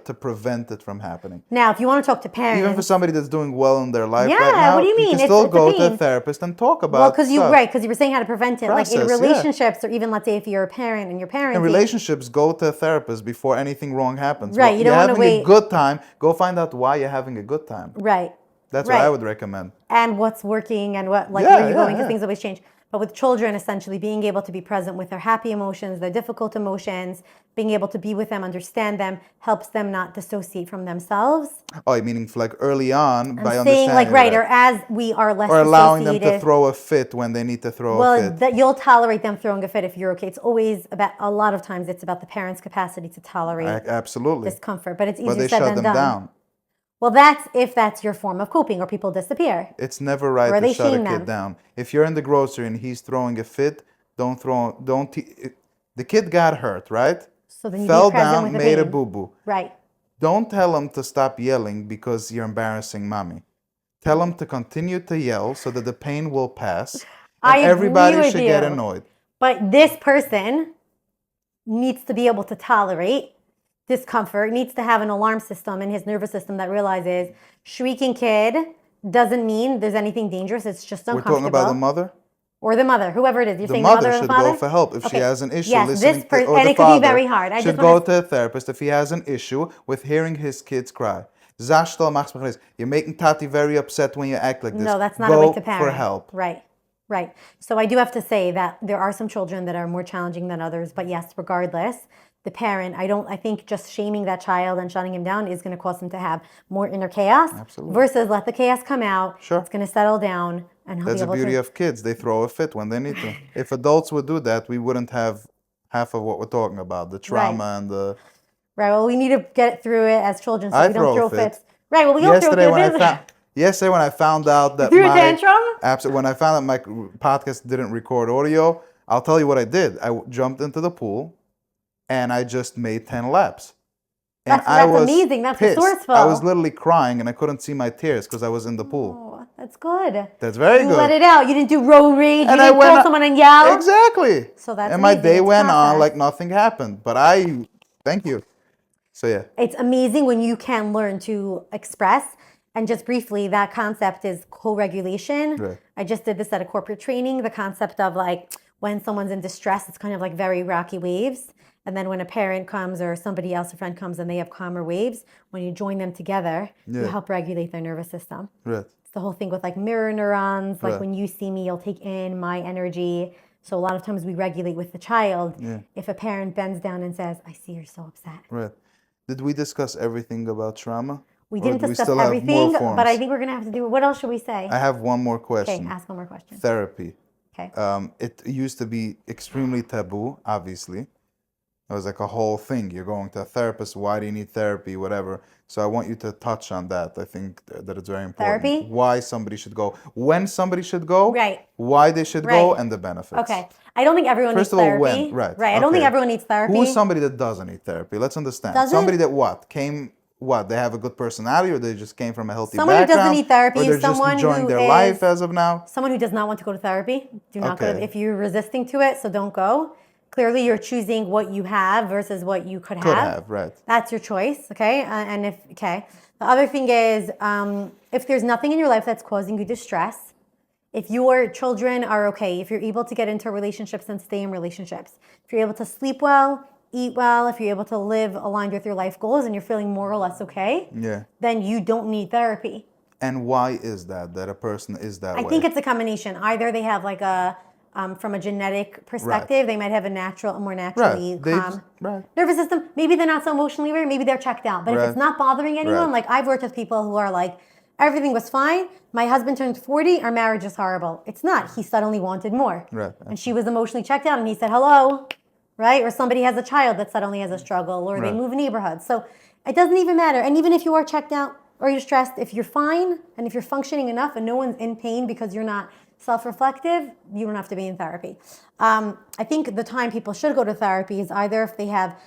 to prevent it from happening. Now, if you want to talk to parents, Even for somebody that's doing well in their life right Yeah, now, what do you mean? can It's still a go to pain. a therapist and talk about because you were saying how to prevent it. Like in Process, relationships, or even let's say if you're a parent and your parents. In relationships, go to a therapist before anything wrong happens. Right, you don't you're wanna having wait. a good time, go find out why you're having a good time. Right. That's what I would recommend. And what's working and what, like, where you're going, because things always change. But with children, essentially being able to be present with their happy emotions, their difficult emotions, being able to be with them, understand them, helps them not dissociate from themselves. Oh, meaning like early on by And saying understanding like, right, that. or as we are less Or allowing them to dissociated. throw a fit when they need to throw a fit. Well, you'll tolerate them throwing a fit if you're okay. It's always about, a lot of times it's about the parent's capacity to tolerate Absolutely. discomfort. But it's But easier they said shut than them done. down. Well, that's if that's your form of coping, or people disappear. It's never right Or to they shut a shame kid them. down. If you're in the grocery and he's throwing a fit, the kid got hurt, right? So then you Fell be present down, with the made a pain. boo-boo. Right. Don't tell him to stop yelling because you're embarrassing mommy. Tell him to continue to yell so that the pain will pass. I And agree everybody with should you. get annoyed. But this person needs to be able to tolerate discomfort, needs to have an alarm system in his nervous system that realizes shrieking kid doesn't mean there's anything dangerous. It's just We're talking about the uncomfortable. mother? Or the mother, whoever it is. You're The saying the mother mother or the should go father? for help if she Okay. has an issue Yes, listening to, or and the it could be father very hard. I should just go want to a therapist if he has an issue with hearing his kids cry. Zashtal machst mich nicht. You're making Tati very upset when you act like this. No, that's not a way Go to for parent. help. Right, right. So I do have to say that there are some children that are more challenging than others, but yes, regardless, the parent, I think just shaming that child and shutting him down is going to cause him to have more inner chaos. Absolutely. Versus let the chaos come out. Sure. It's going to settle down and he'll That's be the able beauty to. of kids. They throw a fit when they need to. If adults would do that, we wouldn't have half of what we're talking about, the trauma and the... Right, well, we need to get through it as children so I we don't throw a throw fit. fits. Right, well, we all throw fits. Yesterday when I found out that threw a tantrum? when I found out my podcast didn't record audio, I'll tell you what I did. I jumped into the pool and I just made 10 laps. And That's amazing. That's pissed. resourceful. I was literally crying and I couldn't see my tears because I was in the pool. Oh, that's good. That's very good. You let it out. You didn't do road rage. And You didn't call someone and yell. Exactly. So that's and my amazing. day It's went on process. like nothing happened. But thank you. So yeah. It's amazing when you can learn to express. And just briefly, that concept is co-regulation. Right. I just did this at a corporate training. The concept of like when someone's in distress, it's kind of like very rocky waves. And then when a parent comes or somebody else, a friend comes and they have calmer waves, when you join them together, you help regulate their nervous system. Right. It's the whole thing with like mirror neurons. Like Right. when you see me, you'll take in my energy. So a lot of times we regulate with the child. Yeah. If a parent bends down and says, I see you're so upset. Right. Did we discuss everything about trauma? We Or didn't do we discuss still have more everything, forms? but I think we're going to have to do, what else should we say? I have one more Okay, question. ask one more question. Therapy. Okay. It used to be extremely taboo, obviously. It was like a whole thing. You're going to a therapist. Why do you need therapy? Whatever. So I want you to touch on that. I think that it's very important. Therapy? Why somebody should go, when somebody should go, Right. why they should go, Right. and the benefits. Okay. I don't think everyone First needs of all, therapy. when? Right. Right. I don't think everyone needs therapy. Who is somebody that doesn't need therapy? Let's understand. Doesn't? Somebody that what? They have a good personality, or they just came from a healthy Someone who background? doesn't need therapy or is they're just someone enjoying who their is- life as of now? Someone who does not want to go to therapy, do not go. Okay. If you're resisting to it, so don't go. Clearly, you're choosing what you have versus what you could have. Could have, right. That's your choice, okay? The other thing is, if there's nothing in your life that's causing you distress, if your children are okay, if you're able to get into relationships and stay in relationships, if you're able to sleep well, eat well, if you're able to live aligned with your life goals and you're feeling more or less okay, then you don't need therapy. And why is that a person is that way? I think it's a combination. Either they have like a, from a genetic perspective, they might have a more naturally calm nervous system. Maybe they're not so emotionally aware. Maybe they're checked out. But if it's not bothering anyone, like I've worked with people who are like, everything was fine. My husband turned 40. Our marriage is horrible. It's not. He suddenly wanted more. Right. And she was emotionally checked out and he said, hello, right? Or somebody has a child that suddenly has a struggle or they move neighborhoods. So it doesn't even matter. And even if you are checked out or you're stressed, if you're fine and if you're functioning enough and no one's in pain because you're not self-reflective, you don't have to be in therapy. I think the time people should go to therapy is either if they have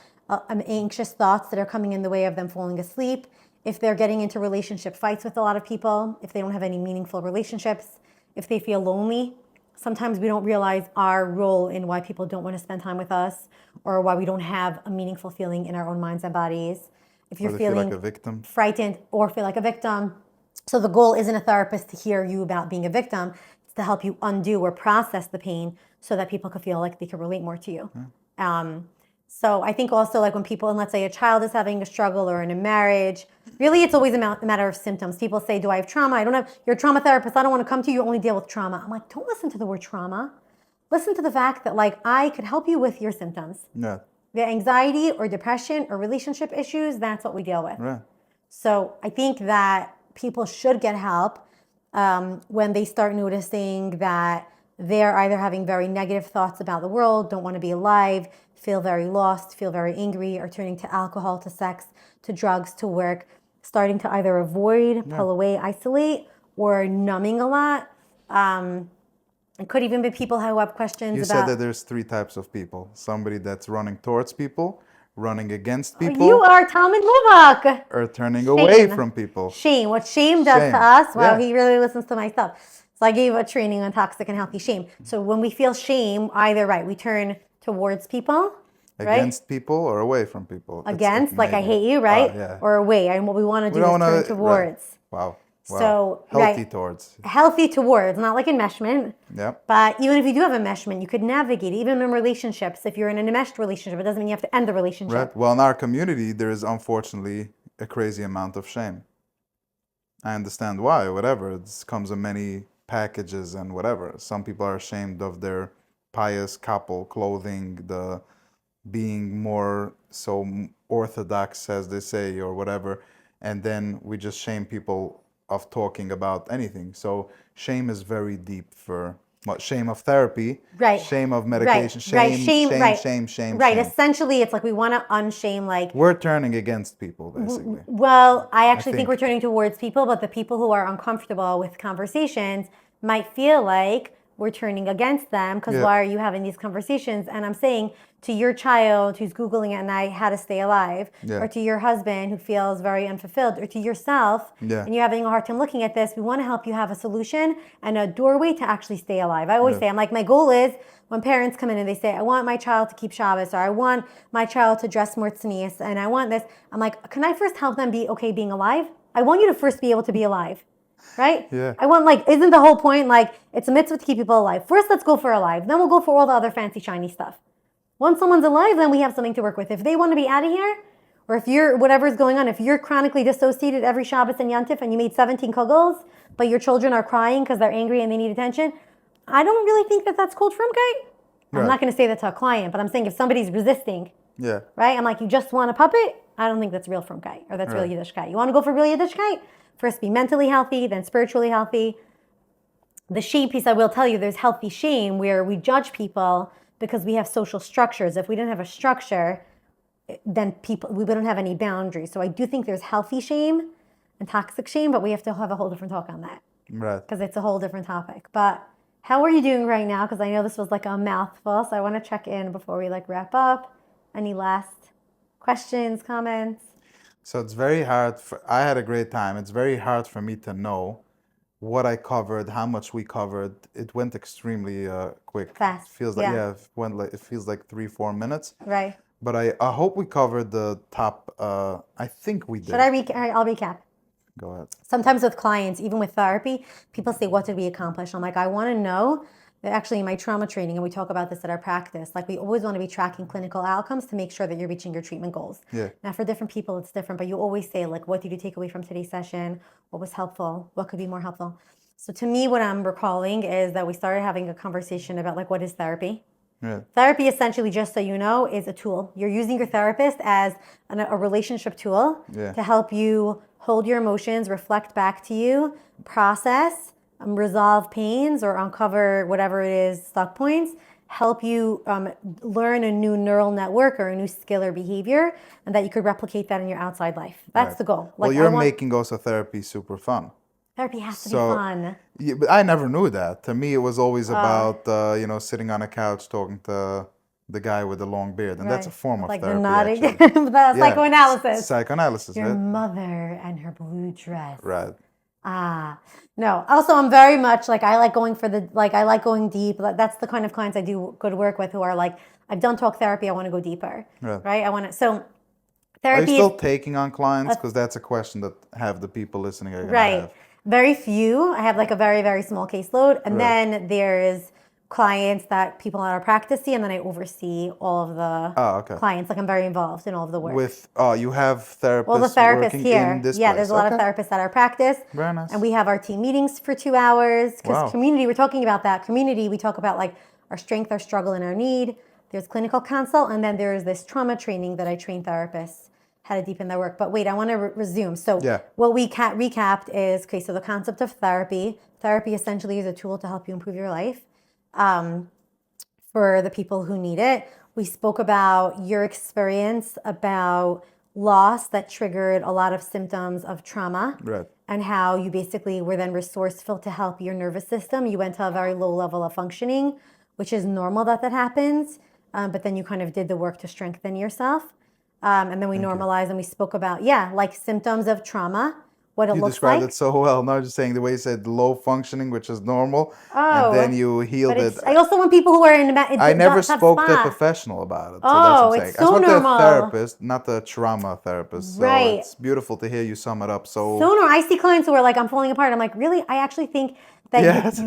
anxious thoughts that are coming in the way of them falling asleep, if they're getting into relationship fights with a lot of people, if they don't have any meaningful relationships, if they feel lonely. Sometimes we don't realize our role in why people don't want to spend time with us or why we don't have a meaningful feeling in our own minds and bodies. If you're feeling like a victim, frightened or feel like a victim. So the goal isn't a therapist to hear you about being a victim. It's to help you undo or process the pain so that people can feel like they can relate more to you. So I think also like when people, and let's say a child is having a struggle or in a marriage, really it's always a matter of symptoms. People say, do I have trauma? You're a trauma therapist. I don't want to come to you. You only deal with trauma. I'm like, don't listen to the word trauma. Listen to the fact that like I could help you with your symptoms. Yeah. The anxiety or depression or relationship issues, that's what we deal with. Right. So I think that people should get help when they start noticing that they're either having very negative thoughts about the world, don't want to be alive, feel very lost, feel very angry, or turning to alcohol, to sex, to drugs, to work, starting to either avoid, pull away, isolate, or numbing a lot. It could even be people who have questions about... You said that there's 3 types of people. Somebody that's running towards people, running against people. You are Talmud Muvak. Or turning away from people. Shame. What shame does to us, Yeah. he really listens to my stuff. So I gave a training on toxic and healthy shame. So when we feel shame, either we turn towards people Against people or away from people? Against, like I Maybe. hate you, right? Yeah. Or away. And what we want to We do don't is turn want to, right. towards. Wow. Wow. So, Healthy right, towards. healthy towards, not like enmeshment. Yeah. But even if you do have enmeshment, you could navigate, even in relationships. If you're in an enmeshed relationship, it doesn't mean you have to end the relationship. Right. Well, in our community, there is unfortunately a crazy amount of shame. I understand why, whatever. It comes in many packages and whatever. Some people are ashamed of their pious couple clothing, the being more so orthodox, as they say, or whatever. And then we just shame people of talking about anything. So shame is very deep for what? Shame of therapy, Right. shame of medication, Right. shame. Right. Essentially, it's like we want to unshame, like, We're turning against people, basically. well, I actually think think. we're turning towards people, but the people who are uncomfortable with conversations might feel like we're turning against them because Yeah. why are you having these conversations? And I'm saying to your child who's Googling at night how to stay alive, Yeah. or to your husband who feels very unfulfilled, or to yourself Yeah. and you're having a hard time looking at this, we want to help you have a solution and a doorway to actually stay alive. I always Yeah. say, I'm like, my goal is when parents come in and they say, I want my child to keep Shabbos, or I want my child to dress more tznius, and I want this, I'm like, can I first help them be okay being alive? I want you to first be able to be alive, right? Yeah. I want, like, isn't the whole point, like, it's a mitzvah to keep people alive. First, let's go for alive. Then we'll go for all the other fancy, shiny stuff. Once someone's alive, then we have something to work with. If they want to be out of here, or if you're, whatever's going on, if you're chronically dissociated every Shabbos and Yantif and you made 17 kugels, but your children are crying because they're angry and they need attention, I don't really think that that's called frumkeit. I'm Right. not going to say that to a client, but I'm saying if somebody's resisting, Yeah. right? I'm like, you just want a puppet? I don't think that's real frumkeit, or that's real Right. Yiddishkeit. You want to go for real Yiddishkeit? First be mentally healthy, then spiritually healthy. The shame piece, I will tell you, there's healthy shame where we judge people because we have social structures. If we didn't have a structure, then people, we wouldn't have any boundaries. So I do think there's healthy shame and toxic shame, but we have to have a whole different talk on that Right. because it's a whole different topic. But how are you doing right now? Because I know this was like a mouthful, so I want to check in before we like wrap up. Any last questions, comments? So it's very hard. I had a great time. It's very hard for me to know what I covered, how much we covered. It went extremely quick. Fast, It feels like yeah. it feels like 3-4 minutes. Right. But I hope we covered the top. I think we did. Should I I'll recap. Go ahead. Sometimes with clients, even with therapy, people say, what did we accomplish? I'm like, I want to know that actually in my trauma training, and we talk about this at our practice, like we always want to be tracking clinical outcomes to make sure that you're reaching your treatment goals. Yeah. Now for different people, it's different, but you always say like, what did you take away from today's session? What was helpful? What could be more helpful? So to me, what I'm recalling is that we started having a conversation about like, what is therapy? Yeah. Therapy, essentially, just so you know, is a tool. You're using your therapist as a relationship tool Yeah. to help you hold your emotions, reflect back to you, process, resolve pains, or uncover whatever it is, stuck points, help you learn a new neural network or a new skill or behavior, and that you could replicate that in your outside life. That's Right. the goal. Well, you're making also therapy super fun. Therapy has to be So- fun. Yeah, but I never knew that. To me, it was always about sitting on a couch talking to the guy with the long beard, and that's a Right. form of Like therapy. the nodding, Actually. the Yeah. psychoanalysis. Psychoanalysis, Your right? mother and her blue dress. Right. No. Also, I'm very much like I like going I like going deep. That's the kind of clients I do good work with who are like, I've done talk therapy. I want to go deeper. Right. I want to. So Are you therapy still is taking on clients? Because that's a question that half the people listening are gonna right. have. Very few. I have like a very, very small caseload, and Right. then there's clients that people in our practice see, and then I oversee all of the Oh, okay. clients. Like I'm very involved in all of the work. With you have therapists Well, the therapists working here. in this Yeah, place. there's a lot of Okay. therapists at our practice. Very nice. And we have our team meetings for 2 hours. Because Wow. community, we're talking about that. Community, we talk about like our strength, our struggle, and our need. There's clinical consult, and then there's this trauma training that I train therapists how to deepen their work. But wait, I want to resume. So Yeah. what we recapped is, okay, so the concept of therapy. Therapy essentially is a tool to help you improve your life. For the people who need it. We spoke about your experience about loss that triggered a lot of symptoms of trauma. Right. And how you basically were then resourceful to help your nervous system. You went to a very low level of functioning, which is normal that happens. But then you kind of did the work to strengthen yourself. And then we normalized and we spoke about, like symptoms of trauma, what it You looks described like. it so well. Not just saying the way you said low functioning, which is normal, and then Oh, you but healed it. I also want people who are in I never tough spoke to a spot. professional about it, so that's what I'm Oh, saying. it's I so spoke to a normal. therapist, not a trauma therapist. So Right. it's beautiful to hear you sum it up. So So no, I see clients who are like, I'm falling apart. I'm like, really? I actually think that you yes,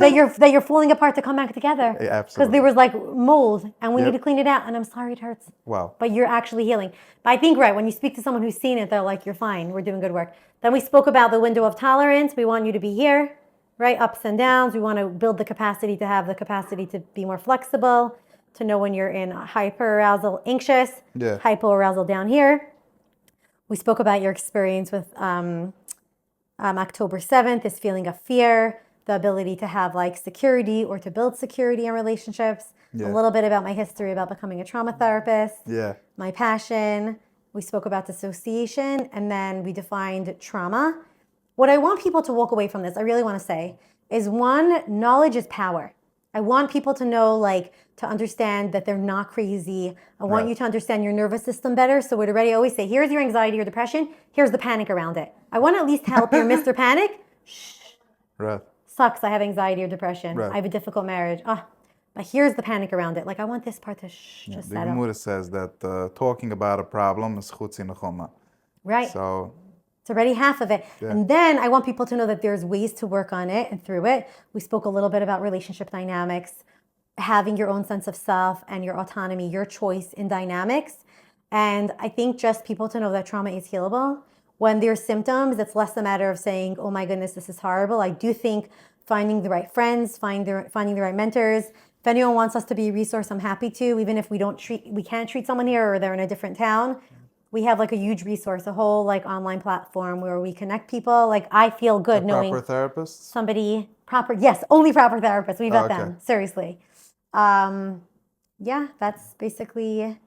that you're falling apart to come back together Yeah, because there absolutely. was like mold and we need to Yep. clean it out. And I'm sorry, it hurts. Wow. But you're actually healing. But I think right when you speak to someone who's seen it, they're like, you're fine. We're doing good work. Then we spoke about the window of tolerance. We want you to be here, right? Ups and downs. We want to build the capacity to have the capacity to be more flexible, to know when you're in hyperarousal, anxious, Yeah. hypoarousal down here. We spoke about your experience with October 7th, this feeling of fear, the ability to have like security or to build security in relationships, a Yeah. little bit about my history about becoming a trauma therapist, Yeah. my passion. We spoke about dissociation, and then we defined trauma. What I want people to walk away from this, I really want to say, is one, knowledge is power. I want people to know, like, to understand that they're not crazy. I want Right. you to understand your nervous system better. So we'd already always say, here's your anxiety or depression. Here's the panic around it. I want to at least help your Mr. Panic. Right. Sucks, I have anxiety or depression. Right. I have a difficult marriage. But here's the panic around it. Like, I want this part to just The settle. Gemara says that talking about a problem is chutz nechoma. Right. So It's already half of it. Yeah. And then I want people to know that there's ways to work on it and through it. We spoke a little bit about relationship dynamics, having your own sense of self and your autonomy, your choice in dynamics. And I think just people to know that trauma is healable. When there's symptoms, it's less a matter of saying, oh my goodness, this is horrible. I do think finding the right friends, finding the right mentors. If anyone wants us to be a resource, I'm happy to, even if we can't treat someone here or they're in a different town. We have like a huge resource, a whole like online platform where we connect people. Like I feel good knowing proper therapists. somebody proper. Yes, only proper therapists. We vet okay. them seriously. Yeah, that's basically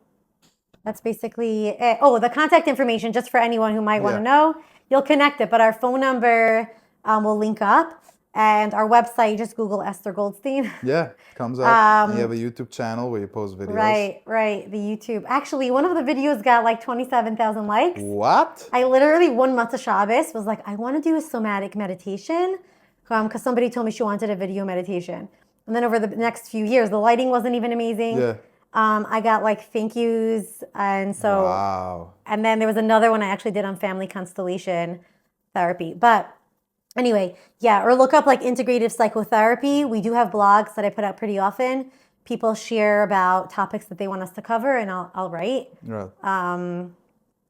it. Oh, the contact information just for anyone who might want to know. You'll connect it, but our phone number will link up, and our website. Just Google Esther Goldstein. Yeah, comes up. And you have a YouTube channel where you post videos. Right. The YouTube. Actually, one of the videos got like 27,000 likes. What? I literally, one Matzah Shabbos, was like, I want to do a somatic meditation because somebody told me she wanted a video meditation. And then over the next few years, the lighting wasn't even amazing. Yeah. I got like thank yous. And so, Wow. And then there was another one I actually did on family constellation therapy. But anyway, yeah, or look up like integrative psychotherapy. We do have blogs that I put out pretty often. People share about topics that they want us to cover, and I'll write. Right.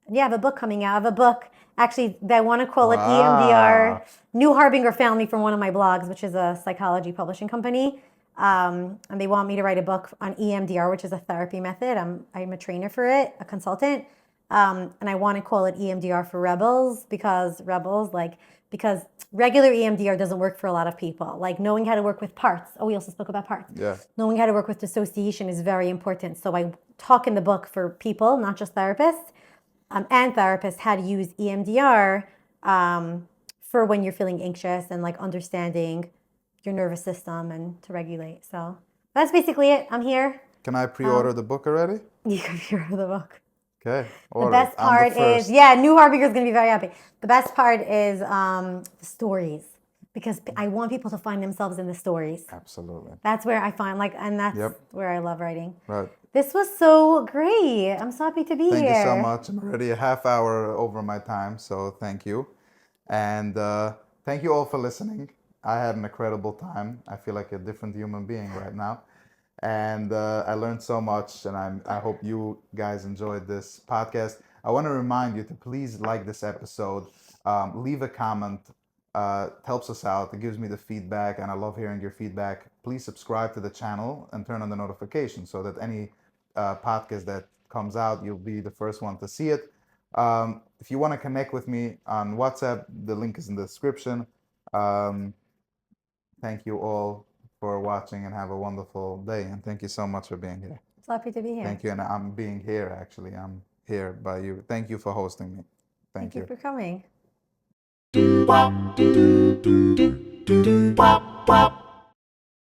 Yeah, I have a book coming out. I have a book, actually, they want to call it EMDR. New Harbinger found me from one of my blogs, which is a psychology publishing company. And they want me to write a book on EMDR, which is a therapy method. I'm a trainer for it, a consultant. And I want to call it EMDR for rebels because regular EMDR doesn't work for a lot of people. Like knowing how to work with parts. Oh, we also spoke about parts. Yeah. Knowing how to work with dissociation is very important. So I talk in the book for people, not just therapists, and therapists, how to use EMDR for when you're feeling anxious and like understanding your nervous system and to regulate. So that's basically it. I'm here. Can I pre-order the book already? You can pre-order the book. Okay. The best part is, New Harbinger is going to be very happy. The best part is the stories, because I want people to find themselves in the stories. Absolutely. That's where I find and that's where I love writing. Right. This was so great. I'm so happy to be here. Thank you so much. I'm already a half hour over my time, so thank you. And thank you all for listening. I had an incredible time. I feel like a different human being right now. And I learned so much, and I hope you guys enjoyed this podcast. I want to remind you to please like this episode, leave a comment. It helps us out. It gives me the feedback, and I love hearing your feedback. Please subscribe to the channel and turn on the notifications so that any podcast that comes out, you'll be the first one to see it. If you want to connect with me on WhatsApp, the link is in the description. Thank you all for watching, and have a wonderful day. And thank you so much for being here. It's happy to be here. Thank you. And I'm being here, actually. I'm here by you. Thank you for hosting me. Thank you for coming.